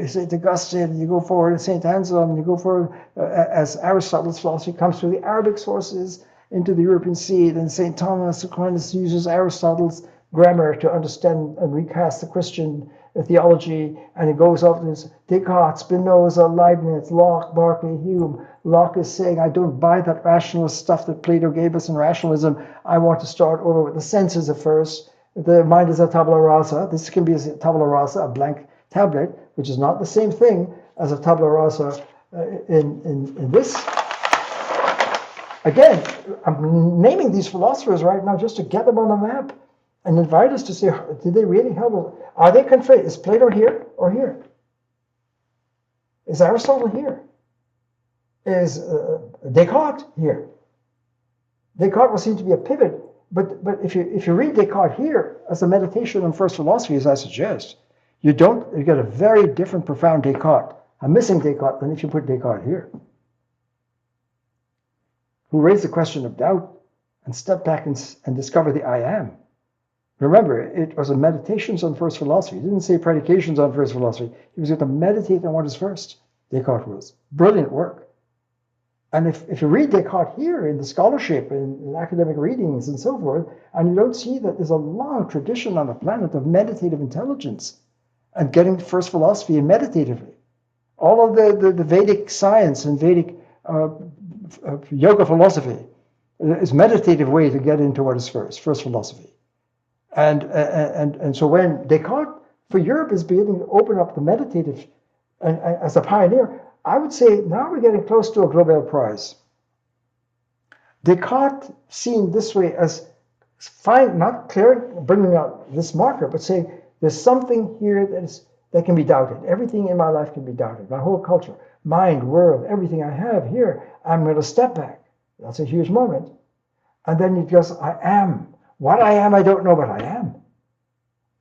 St. Augustine, you go forward in St. Anselm, you go forward as Aristotle's philosophy comes through the Arabic sources into the European seed, and St. Thomas Aquinas uses Aristotle's grammar to understand and recast the Christian theology, and it goes off to Descartes, Spinoza, Leibniz, Locke, Berkeley, Hume. Locke is saying, I don't buy that rationalist stuff that Plato gave us in rationalism. I want to start over with the senses at first. The mind is a tabula rasa. This can be a tabula rasa, a blank tablet, which is not the same thing as a tabula rasa in this. Again, I'm naming these philosophers right now just to get them on the map and invite us to say, did they really help us? Are they conflated? Is Plato here or here? Is Aristotle here? Is Descartes here? Descartes will seem to be a pivot, but if you read Descartes here as a meditation on first philosophy, as I suggest, you get a very different, profound Descartes, a missing Descartes, than if you put Descartes here, who raised the question of doubt and stepped back and discovered the I am. Remember, it was a meditations on first philosophy. He didn't say predications on first philosophy. He was going to meditate on what is first. Descartes was. Brilliant work. And if you read Descartes here in the scholarship, in academic readings and so forth, and you don't see that there's a long tradition on the planet of meditative intelligence and getting first philosophy and meditatively. All of the Vedic science and Vedic yoga philosophy is meditative way to get into what is first philosophy. And so when Descartes, for Europe, is beginning to open up the meditative, and as a pioneer, I would say now we're getting close to a Nobel Prize. Descartes seen this way as not clearing, bringing out this marker, but saying there's something here that can be doubted. Everything in my life can be doubted. My whole culture, mind, world, everything I have here, I'm going to step back. That's a huge moment. And then it goes, I am. What I am, I don't know, but I am.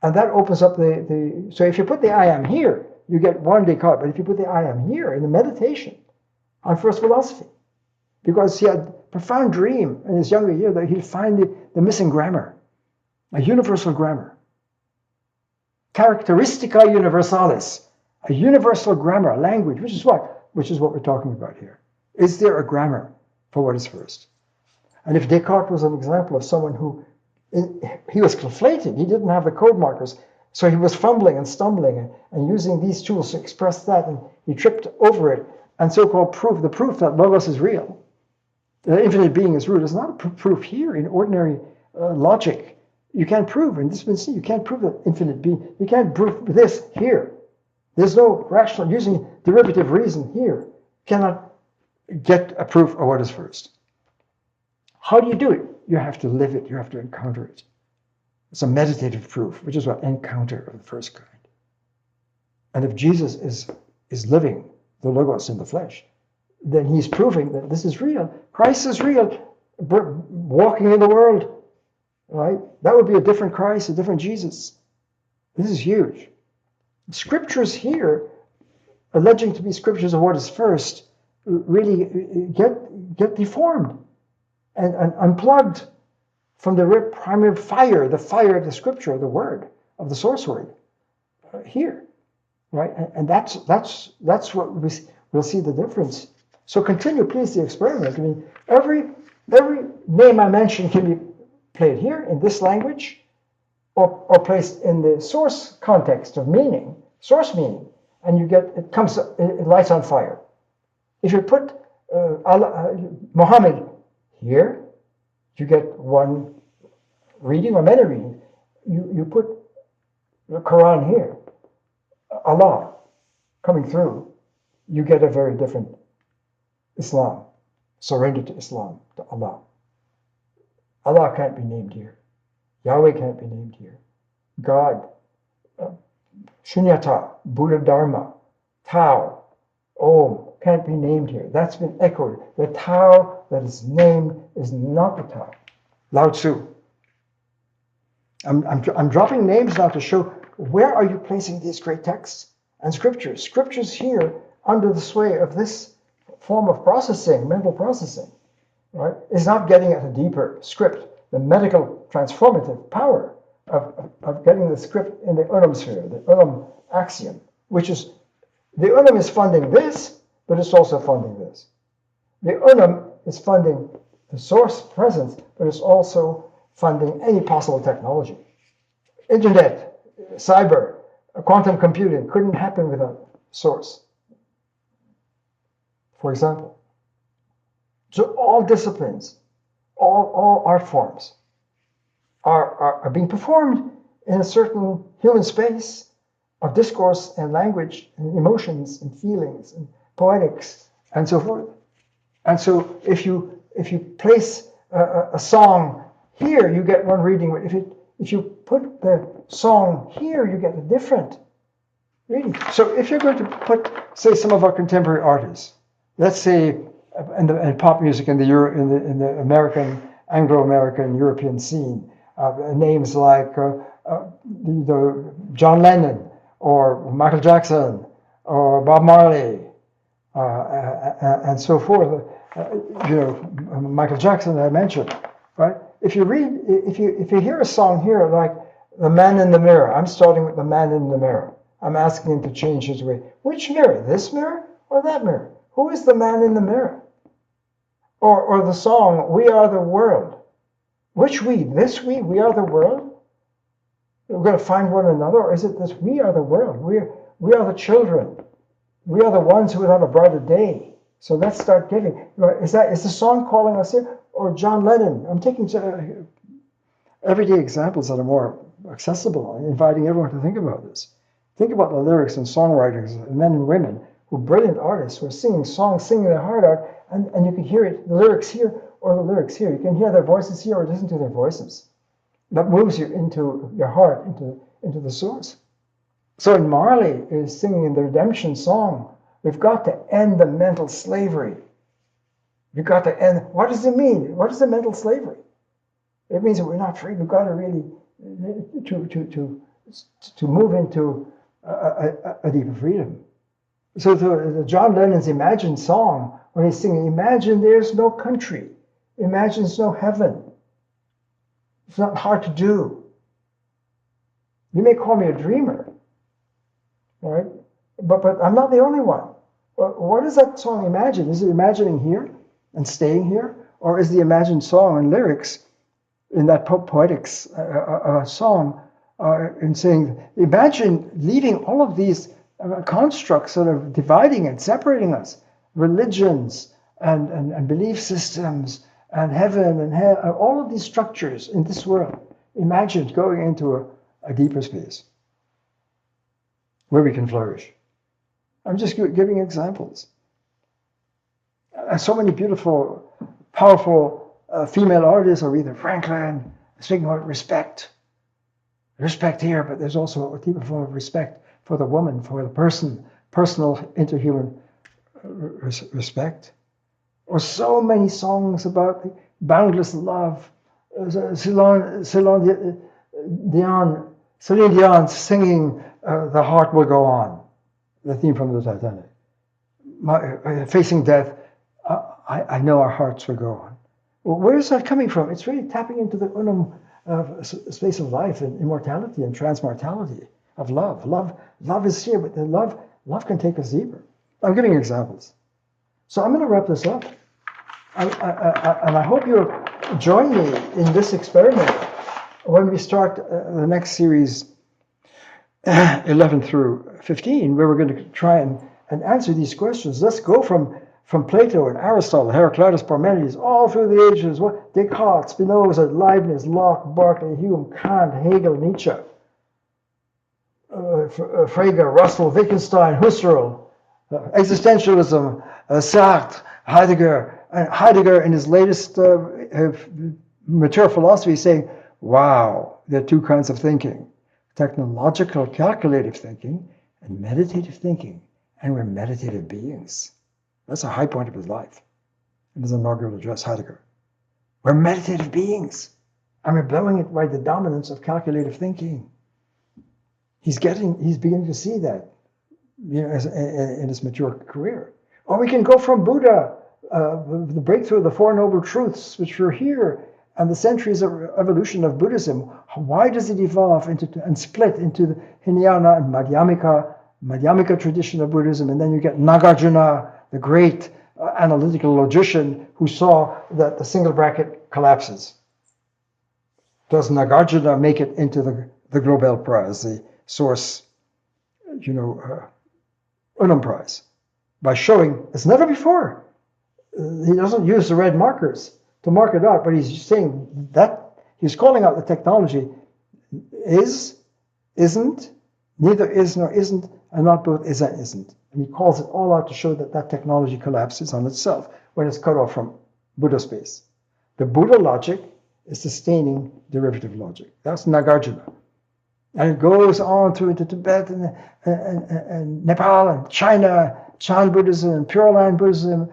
And that opens up so if you put the I am here, you get one Descartes. But if you put the I am here in the meditation on first philosophy, because he had a profound dream in his younger year that he'd find the missing grammar, a universal grammar. Characteristica universalis, a universal grammar, a language, which is what we're talking about here. Is there a grammar for what is first? And if Descartes was an example of someone who, he was conflated, he didn't have the code markers, so he was fumbling and stumbling and using these tools to express that, and he tripped over it, and so-called the proof that Logos is real, the infinite being is real, is not a proof here in ordinary logic. You can't prove, in this you can't prove that infinite being, you can't prove this here. There's no rational, using derivative reason here, you cannot get a proof of what is first. How do you do it? You have to live it. You have to encounter it. It's a meditative proof, which is what encounter of the first kind. And if Jesus is living the Logos in the flesh, then he's proving that this is real. Christ is real, walking in the world, right? That would be a different Christ, a different Jesus. This is huge. Scriptures here, alleging to be scriptures of what is first, really get deformed and unplugged from the primary fire, the fire of the scripture, the word, of the source word, here, right? And that's what we'll see the difference. So continue, please, the experiment. I mean, every name I mention can be played here in this language, or placed in the source context of meaning, source meaning, and it lights on fire. If you put Muhammad here, you get one reading or many readings. You put the Quran here, Allah coming through, you get a very different Islam. Surrender to Islam, to Allah. Allah can't be named here. Yahweh can't be named here. God, Shunyata, Buddha Dharma, Tao, Om, can't be named here. That's been echoed. The Tao that is named is not the Tao. Lao Tzu. I'm dropping names now to show where are you placing these great texts and scriptures. Scriptures here under the sway of this form of processing, mental processing, right, is not getting at a deeper script, the medical transformative power of getting the script in the unum sphere, the unum axiom, which is, the unum is funding this, but it's also funding this. The unum is funding the source presence, but it's also funding any possible technology. Internet, cyber, quantum computing couldn't happen without source, for example. So all disciplines, all art forms are being performed in a certain human space of discourse and language and emotions and feelings and poetics and so forth. And so if you place a song here, you get one reading. If you put the song here, you get a different reading. So if you're going to put, say, some of our contemporary artists, let's say in pop music in the American, Anglo-American, European scene, names like the John Lennon or Michael Jackson or Bob Marley and so forth. Michael Jackson I mentioned, right? If you hear a song here like "The Man in the Mirror," I'm starting with "The Man in the Mirror." I'm asking him to change his way. Which mirror? This mirror or that mirror? Who is the man in the mirror? Or the song "We Are the World." Which we? This we? We are the world? We're going to find one another, or is it this? We are the world. We are the children. We are the ones who will have a brighter day. So let's start giving. Is the song calling us here, or John Lennon? I'm taking everyday examples that are more accessible and inviting everyone to think about this. Think about the lyrics and songwriters, men and women, who are brilliant artists who are singing songs, singing their heart out, and you can hear it, the lyrics here or the lyrics here. You can hear their voices here or listen to their voices. That moves you into your heart, into the source. So in Marley is singing in the redemption song, we've got to end the mental slavery. We've got to end. What does it mean? What is the mental slavery? It means that we're not free. We've got to really to move into a deeper freedom. So the John Lennon's Imagine song, when he's singing, imagine there's no country, imagine there's no heaven. It's not hard to do. You may call me a dreamer, right? But I'm not the only one. What is that song imagine? Is it imagining here and staying here? Or is the imagined song and lyrics in that poetic song in saying, imagine leaving all of these constructs that are dividing and separating us, religions and belief systems and heaven and hell, all of these structures in this world. Imagine going into a deeper space where we can flourish. I'm just giving examples. So many beautiful, powerful female artists, Aretha Franklin, speaking about respect. Respect here, but there's also a deeper form of respect for the woman, for the person, personal interhuman respect. Or so many songs about boundless love. Celine Dion singing The Heart Will Go On, the theme from the Titanic. Facing death, I know our hearts will go on. Well, where is that coming from? It's really tapping into the unum space of life and immortality and transmortality of love. Love is here, but the love can take us deeper. I'm giving examples. So I'm going to wrap this up. And I hope you'll join me in this experiment when we start the next series, 11 through 15, where we're going to try and answer these questions. Let's go from Plato and Aristotle, Heraclitus, Parmenides, all through the ages. Descartes, Spinoza, Leibniz, Locke, Berkeley, Hume, Kant, Hegel, Nietzsche, Frege, Russell, Wittgenstein, Husserl, existentialism, Sartre, Heidegger. And Heidegger, in his latest mature philosophy, is saying, wow, there are two kinds of thinking: technological, calculative thinking, and meditative thinking. And we're meditative beings. That's a high point of his life. In his inaugural address, Heidegger. We're meditative beings. And we're blowing it by the dominance of calculative thinking. He's beginning to see that, in his mature career. Or we can go from Buddha, the breakthrough of the Four Noble Truths, which were here, and the centuries of evolution of Buddhism. Why does it evolve and split into the Hinayana and Madhyamika tradition of Buddhism? And then you get Nagarjuna, the great analytical logician, who saw that the single bracket collapses. Does Nagarjuna make it into the Nobel Prize, the source, Unum Prize, by showing as never before? He doesn't use the red markers to mark it out, but he's saying that he's calling out the technology is, isn't, neither is nor isn't, and not both is and isn't. And he calls it all out to show that technology collapses on itself when it's cut off from Buddha space. The Buddha logic is sustaining derivative logic. That's Nagarjuna. And it goes on through into Tibet and Nepal and China, Chan Buddhism, Pure Land Buddhism,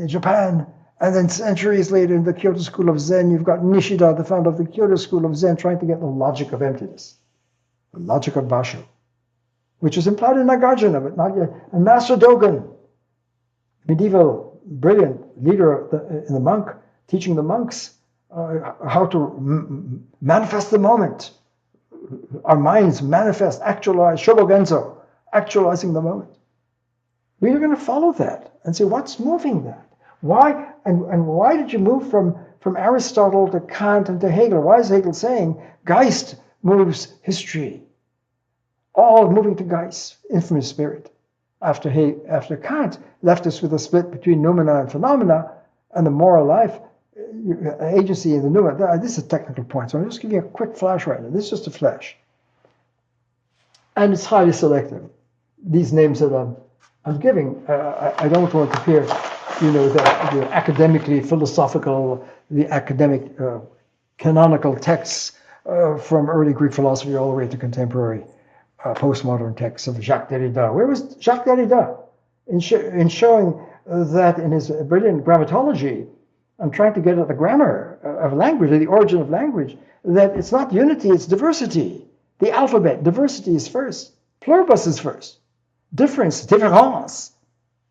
Japan, and then centuries later in the Kyoto School of Zen, you've got Nishida, the founder of the Kyoto School of Zen, trying to get the logic of emptiness, the logic of Basho, which is implied in Nagarjuna, but not yet. And Master Dogen, medieval, brilliant leader in the monk, teaching the monks how to manifest the moment. Our minds manifest, actualize, Shobogenzo, actualizing the moment. We are going to follow that and say, what's moving that? Why? And why did you move from Aristotle to Kant and to Hegel? Why is Hegel saying Geist moves history? All moving to Geist, infinite spirit. After Kant left us with a split between noumena and phenomena, and the moral life agency in the pneuma. This is a technical point, so I'm just giving you a quick flash right now. This is just a flash. And it's highly selective. These names that I'm giving, I don't want to appear, the academically philosophical, the academic canonical texts from early Greek philosophy all the way to contemporary postmodern texts of Jacques Derrida. Where was Jacques Derrida in showing that in his brilliant grammatology, and trying to get at the grammar of language, or the origin of language, that it's not unity, it's diversity. The alphabet, diversity is first. Pluribus is first. Difference, différence.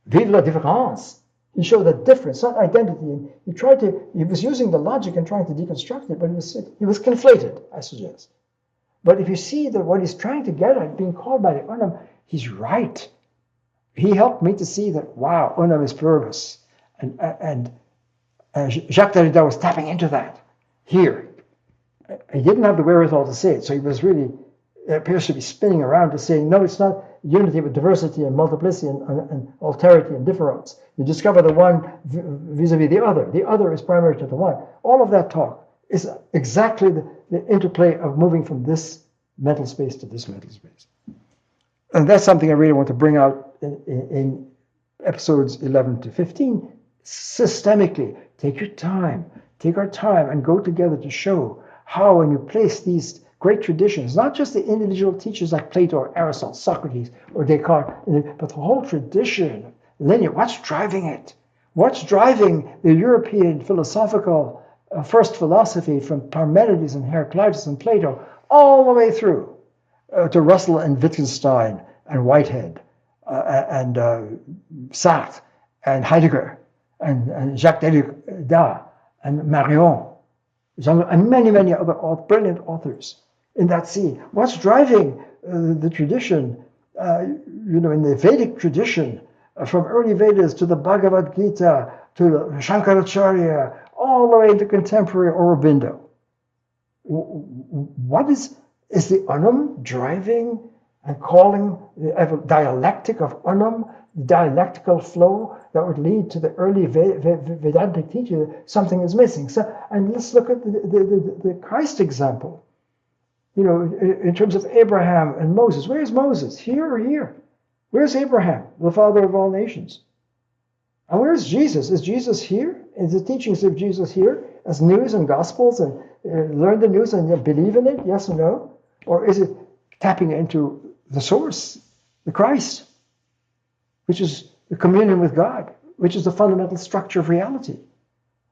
Vive la différence. He showed that difference, not identity. He was using the logic and trying to deconstruct it, but he was conflated, I suggest. But if you see that what he's trying to get at, being called by the unum, he's right. He helped me to see that, wow, unum is pluribus. And Jacques Derrida was tapping into that here. He didn't have the wherewithal to say it, so he was really, appears to be spinning around to saying, no, it's not unity but diversity and multiplicity and alterity and difference. You discover the one vis-a-vis the other. The other is primary to the one. All of that talk is exactly the interplay of moving from this mental space to this mental space. And that's something I really want to bring out in episodes 11 to 15. Systemically, take your time, take our time and go together to show how when you place these great traditions, not just the individual teachers like Plato or Aristotle, Socrates or Descartes, but the whole tradition, linear, what's driving it? What's driving the European philosophical first philosophy from Parmenides and Heraclitus and Plato all the way through to Russell and Wittgenstein and Whitehead and Sartre and Heidegger and Jacques Derrida and Marion and many, many other brilliant authors in that scene. What's driving the tradition, in the Vedic tradition, from early Vedas to the Bhagavad Gita to the Shankaracharya, all the way to contemporary Aurobindo? What is the unum driving and calling the dialectic of unum, the dialectical flow that would lead to the early Vedantic teaching? Something is missing. So, and let's look at the Christ example. In terms of Abraham and Moses. Where's Moses? Here or here? Where's Abraham, the father of all nations? And where's Jesus? Is Jesus here? Is the teachings of Jesus here as news and gospels and learn the news and believe in it? Yes or no? Or is it tapping into the source, the Christ, which is the communion with God, which is the fundamental structure of reality?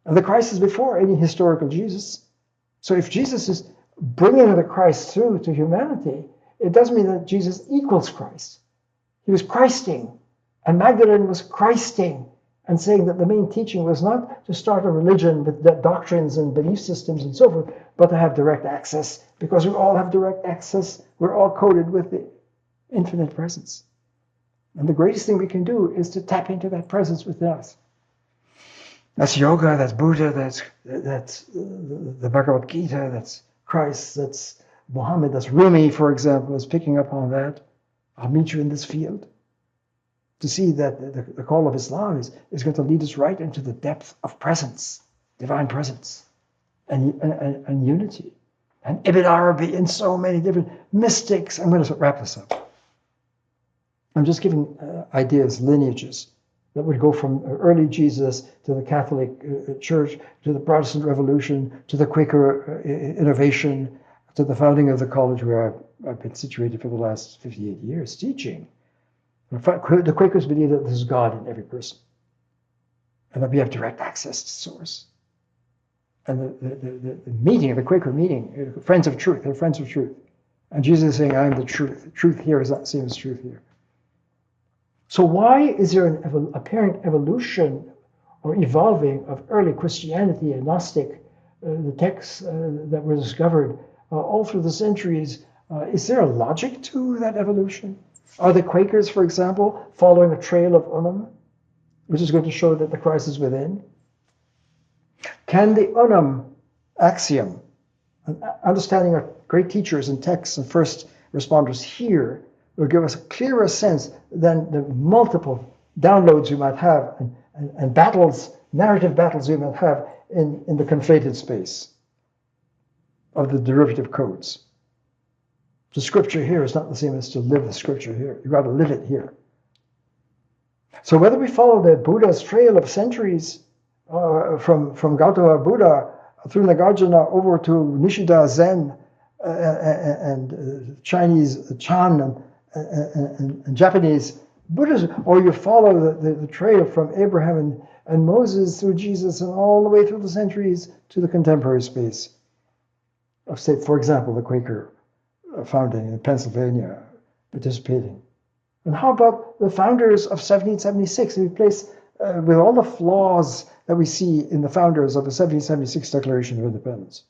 And the Christ is before any historical Jesus. So if Jesus is bringing the Christ through to humanity, it doesn't mean that Jesus equals Christ. He was Christing, and Magdalene was Christing, and saying that the main teaching was not to start a religion with doctrines and belief systems and so forth, but to have direct access, because we all have direct access. We're all coded with the infinite presence. And the greatest thing we can do is to tap into that presence within us. That's yoga, that's Buddha, that's the Bhagavad Gita, that's Christ, that's Muhammad, that's Rumi, for example, is picking up on that. I'll meet you in this field. To see that the call of Islam is going to lead us right into the depth of presence, divine presence, and unity. And Ibn Arabi and so many different mystics. I'm going to wrap this up. I'm just giving ideas, lineages that would go from early Jesus to the Catholic Church, to the Protestant Revolution, to the Quaker innovation, to the founding of the college where I've been situated for the last 58 years teaching. The Quakers believe that there's God in every person and that we have direct access to source. And the meeting, the Quaker meeting, friends of truth, they're friends of truth. And Jesus is saying, I am the truth. Truth here is not the same as truth here. So why is there an apparent evolution or evolving of early Christianity and Gnostic, the texts that were discovered all through the centuries? Is there a logic to that evolution? Are the Quakers, for example, following a trail of unum, which is going to show that the Christ is within? Can the unum axiom, understanding our great teachers and texts and first responders here, will give us a clearer sense than the multiple downloads we might have and battles, narrative battles we might have in the conflated space of the derivative codes. The scripture here is not the same as to live the scripture here. You've got to live it here. So whether we follow the Buddha's trail of centuries from Gautama Buddha through Nagarjuna over to Nishida Zen and Chinese Chan and Japanese Buddhism, or you follow the trail from Abraham and Moses through Jesus and all the way through the centuries to the contemporary space of, say, for example, the Quaker founding in Pennsylvania, participating. And how about the founders of 1776? We place, with all the flaws that we see in the founders of the 1776 Declaration of Independence,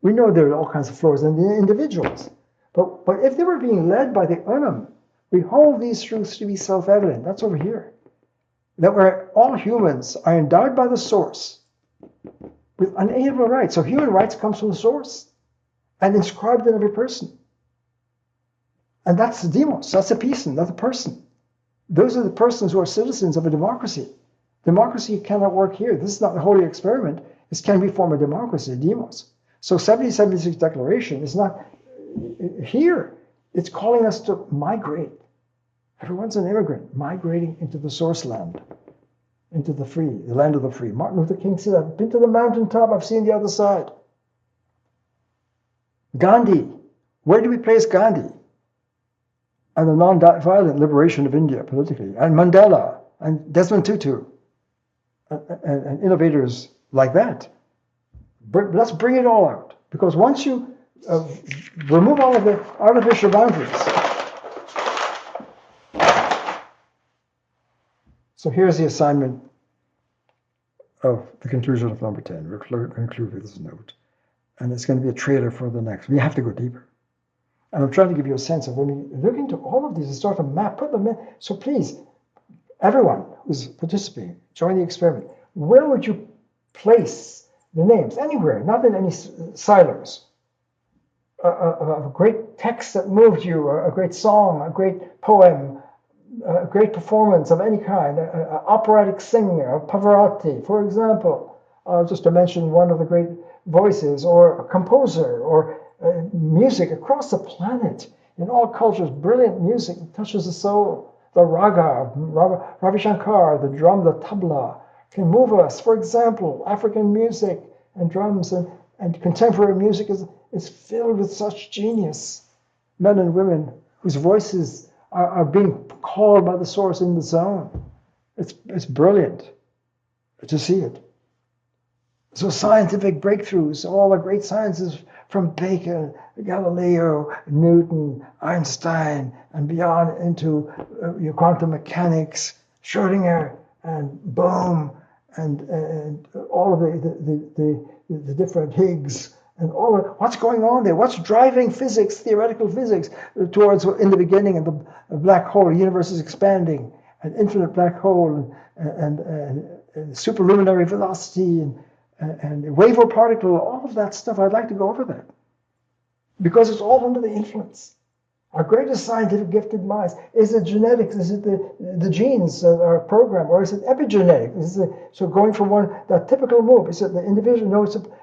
we know there are all kinds of flaws in the individuals. But if they were being led by the Unum, we hold these truths to be self-evident. That's over here. That where all humans are endowed by the source with unalienable rights. So human rights comes from the source and inscribed in every person. And that's the demos, that's a person, that's a person. Those are the persons who are citizens of a democracy. Democracy cannot work here. This is not the holy experiment. This can we form a democracy, a demos. So 1776 Declaration is not here. It's calling us to migrate. Everyone's an immigrant migrating into the source land, into the free, the land of the free. Martin Luther King said, I've been to the mountaintop, I've seen the other side. Gandhi, where do we place Gandhi? And the non-violent liberation of India politically, and Mandela, and Desmond Tutu, and innovators like that. Let's bring it all out. Because once you remove all of the artificial boundaries. So here's the assignment of the conclusion of number 10. We'll conclude with this note. And it's going to be a trailer for the next. We have to go deeper. And I'm trying to give you a sense of when you look into all of these and start to map, put them in. So please, everyone who's participating, join the experiment. Where would you place the names? Anywhere, not in any silos. A great text that moved you, a great song, a great poem, a great performance of any kind, an operatic singer, a Pavarotti, for example, just to mention one of the great voices, or a composer, or music across the planet, in all cultures, brilliant music that touches the soul. The raga, Ravi Shankar, the drum, the tabla, can move us. For example, African music and drums and contemporary music is filled with such genius. Men and women whose voices are being called by the source in the zone. It's brilliant to see it. So scientific breakthroughs, all the great sciences from Bacon, Galileo, Newton, Einstein, and beyond into quantum mechanics, Schrödinger, and Bohm, and all of the different Higgs, and all of what's going on there. What's driving physics, theoretical physics, towards in the beginning of the black hole, the universe is expanding, an infinite black hole, and superluminary velocity, and wave or particle, all of that stuff. I'd like to go over that because it's all under the influence. Our greatest scientific gifted minds, is it genetics? Is it the genes that are programmed, or is it epigenetics? So going from that typical move, is it the individual? No,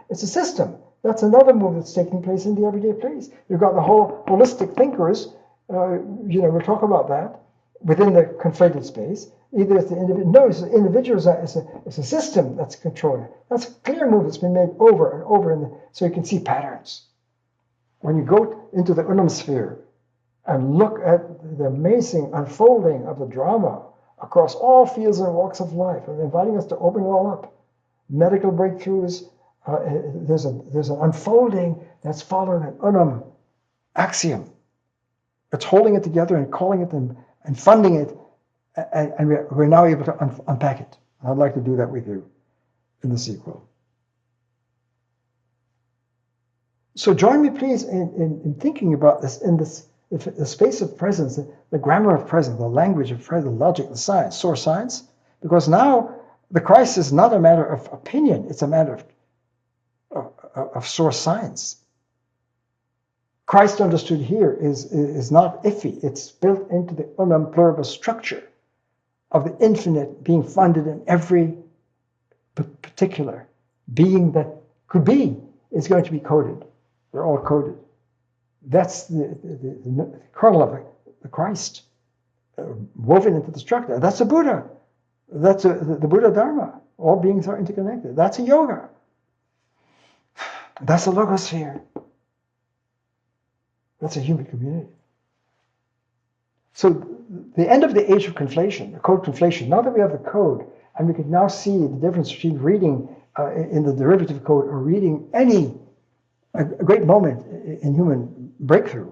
it's a system. That's another move that's taking place in the everyday place. You've got the whole holistic thinkers. We'll talk about that within the conflated space. Either it's the individual. No, it's the individuals. It's a system that's controlling. That's a clear move that's been made over and over, so you can see patterns. When you go into the Unum sphere and look at the amazing unfolding of the drama across all fields and walks of life, I'm inviting us to open it all up. Medical breakthroughs. There's an unfolding that's following an Unum axiom. It's holding it together and calling it and funding it. And we're now able to unpack it. I'd like to do that with you in the sequel. So join me, please, in thinking about this in the space of presence, the grammar of presence, the language of presence, the logic, the science, source science. Because now the crisis is not a matter of opinion; it's a matter of source science. Christ understood here is not iffy; it's built into the unum pluribus structure of the infinite being funded in every particular being that could be is going to be coded. They're all coded. That's the kernel of the Christ woven into the structure. That's a Buddha. That's the Buddha Dharma. All beings are interconnected. That's a yoga. That's a logosphere. That's a human community. So the end of the age of conflation, the code conflation, now that we have the code, and we can now see the difference between reading in the derivative code or reading a great moment in human breakthrough,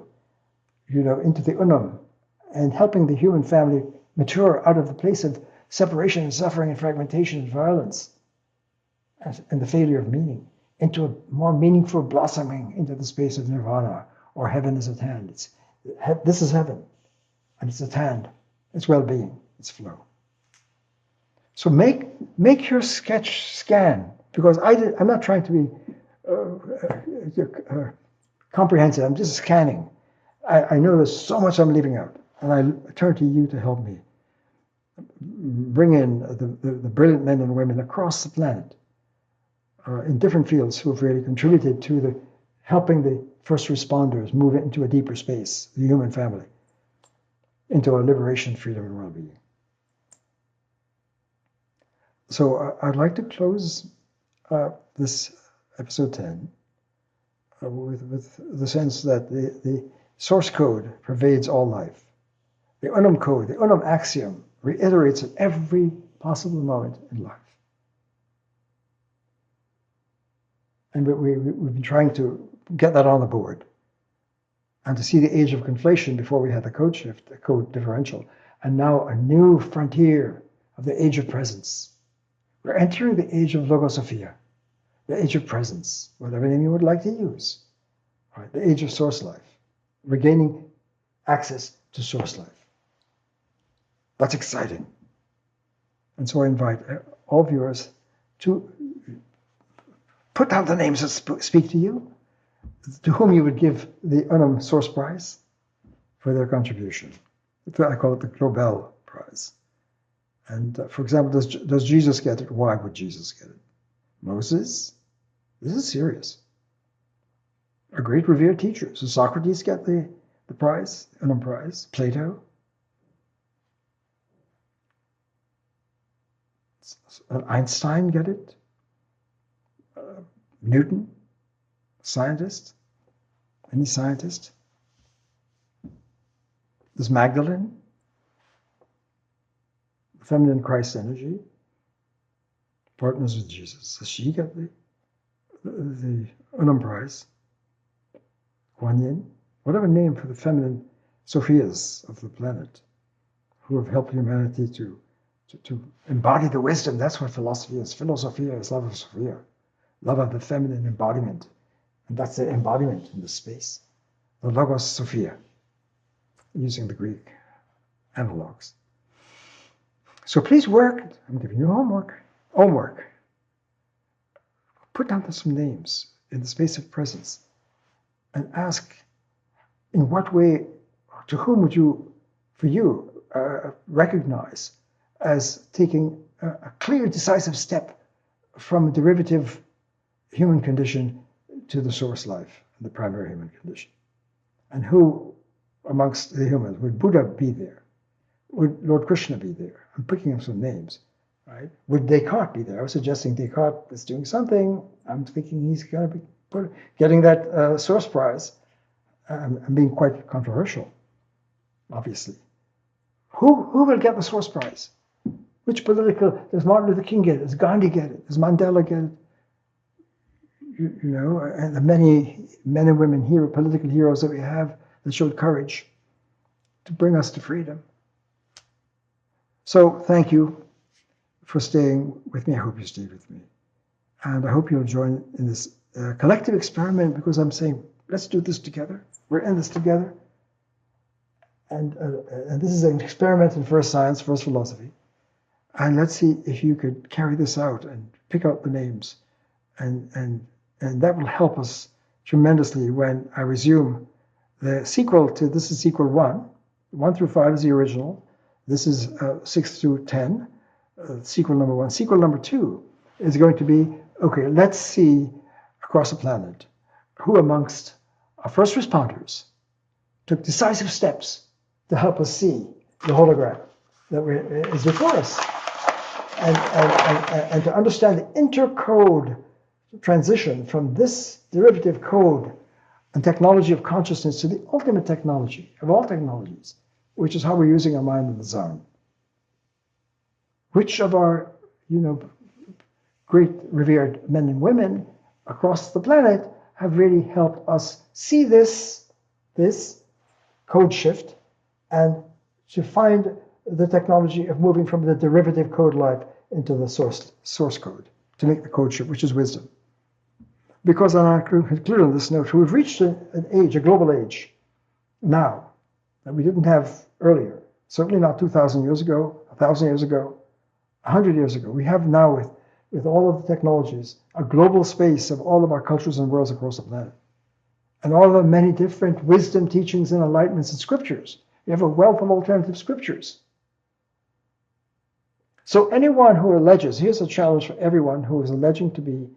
into the unum, and helping the human family mature out of the place of separation and suffering and fragmentation and violence and the failure of meaning into a more meaningful blossoming into the space of nirvana, or heaven is at hand. This is heaven, and it's at hand. It's well-being. It's flow. So make your sketch scan, because I'm not trying to be comprehensive. I'm just scanning. I know there's so much I'm leaving out, and I turn to you to help me bring in the brilliant men and women across the planet in different fields who have really contributed to helping the first responders move into a deeper space, the human family, into our liberation, freedom, and well-being. So I'd like to close this episode 10 with the sense that the source code pervades all life. The unum code, the unum axiom, reiterates at every possible moment in life. And we've been trying to get that on the board and to see the age of conflation before we had the code shift, the code differential, and now a new frontier of the age of presence. We're entering the age of logosophia, the age of presence, whatever name you would like to use, right? The age of source life, regaining access to source life. That's exciting. And so I invite all viewers to put down the names that speak to you, to whom you would give the Unum Source Prize for their contribution. I call it the Globel Prize. And for example, does Jesus get it? Why would Jesus get it? Moses? This is serious. A great revered teacher. So Socrates get the prize, Unum Prize. Plato. Einstein get it. Newton, scientist. Any scientist? Does Magdalene, feminine Christ energy, partners with Jesus, does she get the Unum Prize? Kuan Yin, whatever name for the feminine Sophias of the planet, who have helped humanity to embody the wisdom. That's what philosophy is. Philosophia is love of Sophia, love of the feminine embodiment. And that's the embodiment in the space. The Logos Sophia, using the Greek analogs. So please work. I'm giving you homework. Homework. Put down some names in the space of presence and ask, in what way, to whom would you, for you, recognize as taking a clear, decisive step from a derivative human condition to the source life, the primary human condition? And who amongst the humans would Buddha be there? Would Lord Krishna be there? I'm picking up some names, right? Would Descartes be there? I was suggesting Descartes is doing something. I'm thinking he's going to be getting that source prize. I'm being quite controversial, obviously. Who will get the source prize? Which political, does Martin Luther King get it? Does Gandhi get it? Does Mandela get it? And the many men and women here, political heroes that we have that showed courage to bring us to freedom. So thank you for staying with me. I hope you stayed with me. And I hope you'll join in this collective experiment, because I'm saying, let's do this together. We're in this together. And this is an experiment in first science, first philosophy. And let's see if you could carry this out and pick out the names. And that will help us tremendously when I resume the sequel to, this is sequel 1. 1 through 5 is the original. This is 6 through 10, sequel number 1. Sequel number 2 is going to be Okay, let's see across the planet who amongst our first responders took decisive steps to help us see the hologram that is before us, and to understand the intercode transition from this derivative code and technology of consciousness to the ultimate technology of all technologies, which is how we're using our mind in the zone. Which of our, great revered men and women across the planet have really helped us see this code shift and to find the technology of moving from the derivative code life into the source code to make the code shift, which is wisdom. Because on our conclude on this note, we've reached an age, a global age, now that we didn't have earlier. Certainly not 2,000 years ago, 1,000 years ago, 100 years ago. We have now, with all of the technologies, a global space of all of our cultures and worlds across the planet. And all the many different wisdom, teachings, and enlightenments and scriptures. We have a wealth of alternative scriptures. So anyone who alleges, here's a challenge for everyone who is alleging to be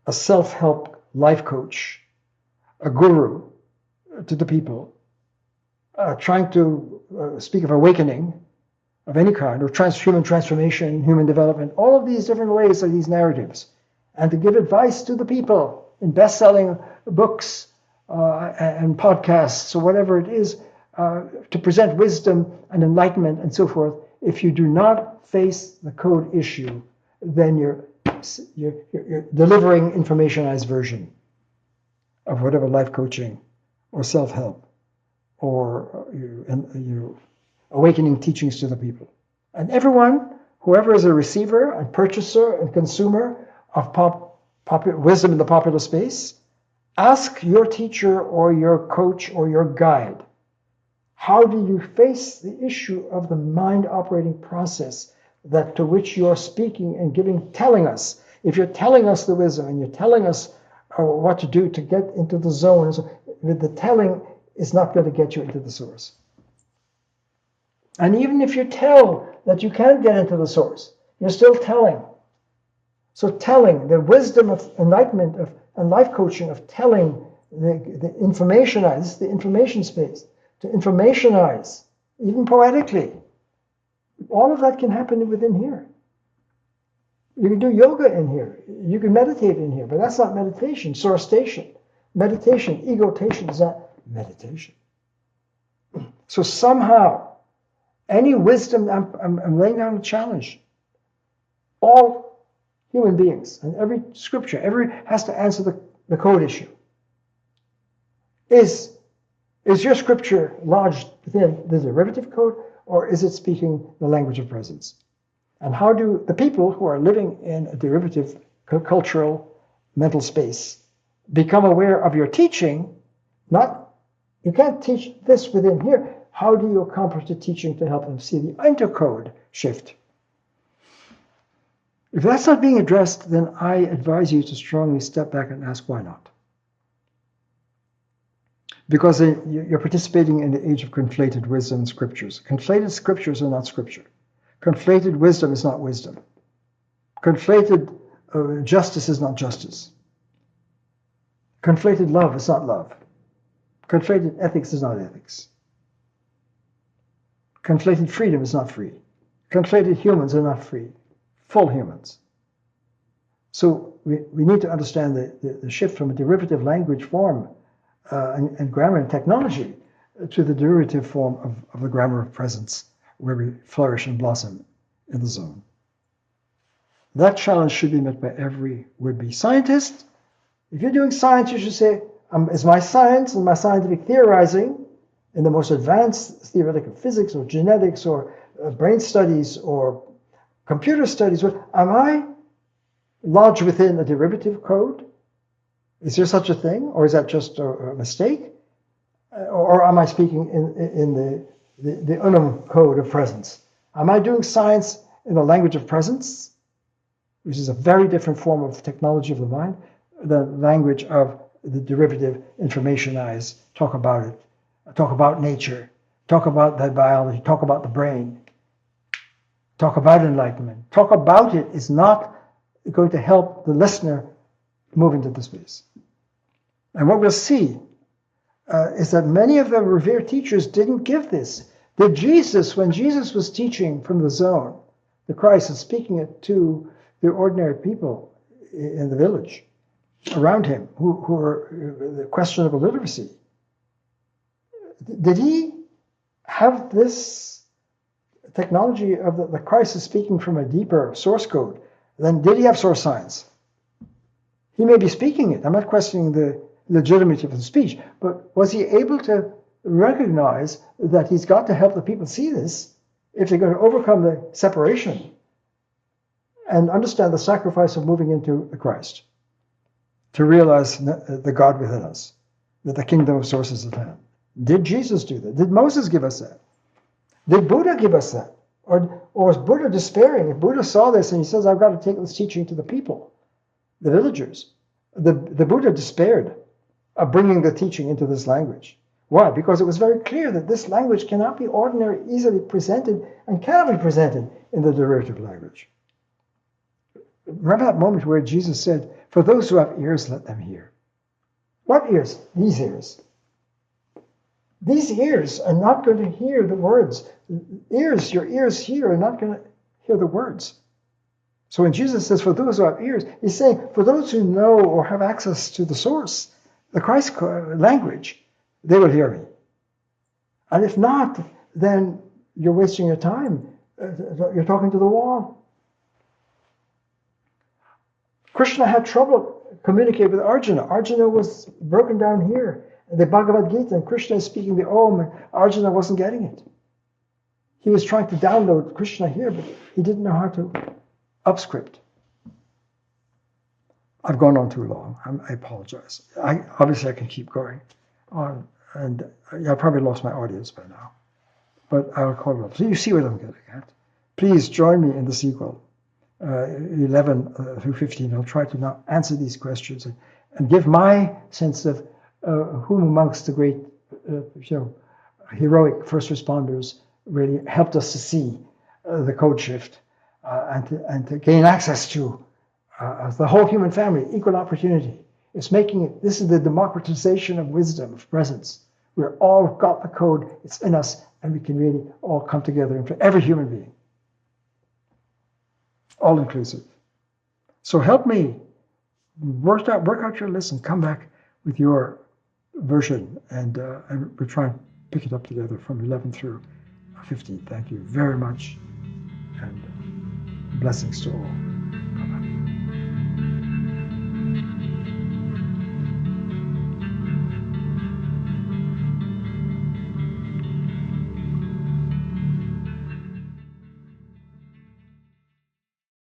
a self-help life coach, a guru to the people, trying to speak of awakening of any kind, or human transformation, human development, all of these different ways of these narratives, and to give advice to the people in best-selling books and podcasts, or whatever it is, to present wisdom and enlightenment and so forth. If you do not face the code issue, then you're delivering informationized version of whatever life coaching or self-help or your awakening teachings to the people. And everyone, whoever is a receiver and purchaser and consumer of popular wisdom in the popular space, ask your teacher or your coach or your guide, how do you face the issue of the mind operating process that to which you're speaking and telling us? If you're telling us the wisdom and you're telling us what to do to get into the zone, the telling is not going to get you into the source. And even if you tell that you can't get into the source, you're still telling. So telling, the wisdom of enlightenment and life coaching of telling, the informationize, the information space, to informationize, even poetically. All of that can happen within here. You can do yoga in here. You can meditate in here, but that's not meditation. Source-tation. Meditation, egotation is not meditation. So somehow, any wisdom, I'm laying down a challenge. All human beings, and every scripture, has to answer the code issue. Is your scripture lodged within the derivative code, or is it speaking the language of presence? And how do the people who are living in a derivative cultural mental space become aware of your teaching? You can't teach this within here. How do you accomplish the teaching to help them see the intercode shift? If that's not being addressed, then I advise you to strongly step back and ask why not. Because you're participating in the age of conflated wisdom and scriptures. Conflated scriptures are not scripture. Conflated wisdom is not wisdom. Conflated justice is not justice. Conflated love is not love. Conflated ethics is not ethics. Conflated freedom is not free. Conflated humans are not free. Full humans. So we need to understand the shift from a derivative language form and grammar and technology to the derivative form of the grammar of presence, where we flourish and blossom in the zone. That challenge should be met by every would-be scientist. If you're doing science, you should say, is my science and my scientific theorizing in the most advanced theoretical physics or genetics or brain studies or computer studies, am I lodged within a derivative code? Is there such a thing, or is that just a mistake? Or am I speaking in the unum code of presence? Am I doing science in the language of presence, which is a very different form of technology of the mind, the language of the derivative informationized, talk about it, talk about nature, talk about the biology, talk about the brain, talk about enlightenment. Talk about it is not going to help the listener move into the space. And what we'll see is that many of the revered teachers didn't give this. That Jesus, when Jesus was teaching from the zone, the Christ is speaking it to the ordinary people in the village around him who are the questionable literacy. Did he have this technology of the Christ is speaking from a deeper source code? Then did he have source science? He may be speaking it. I'm not questioning the legitimacy of the speech, but was he able to recognize that he's got to help the people see this if they're going to overcome the separation and understand the sacrifice of moving into the Christ, to realize the God within us, that the kingdom of source is at hand? Did Jesus do that? Did Moses give us that? Did Buddha give us that? Or was Buddha despairing? If Buddha saw this and he says, I've got to take this teaching to the people, the villagers, the Buddha despaired of bringing the teaching into this language. Why? Because it was very clear that this language cannot be ordinary, easily presented, and cannot be presented in the derivative language. Remember that moment where Jesus said, for those who have ears, let them hear. What ears? These ears. These ears are not going to hear the words. Ears, your ears here are not going to hear the words. So when Jesus says, for those who have ears, he's saying, for those who know or have access to the source, the Christ language, they will hear me. And if not, then you're wasting your time. You're talking to the wall. Krishna had trouble communicating with Arjuna. Arjuna was broken down here. The Bhagavad Gita, and Krishna is speaking the Om, and Arjuna wasn't getting it. He was trying to download Krishna here, but he didn't know how to upscript. I've gone on too long. I apologize. Obviously, I can keep going on, and I probably lost my audience by now, but I'll call it off. So you see what I'm getting at. Please join me in the sequel, 11 through 15. I'll try to now answer these questions and give my sense of whom amongst the great, heroic first responders really helped us to see the code shift and to gain access to the whole human family, equal opportunity. It's making it, this is the democratization of wisdom, of presence. We're all got the code, it's in us, and we can really all come together into every human being. All inclusive. So help me work out your list and come back with your version, and we'll try and pick it up together from 11 through 15. Thank you very much, and blessings to all.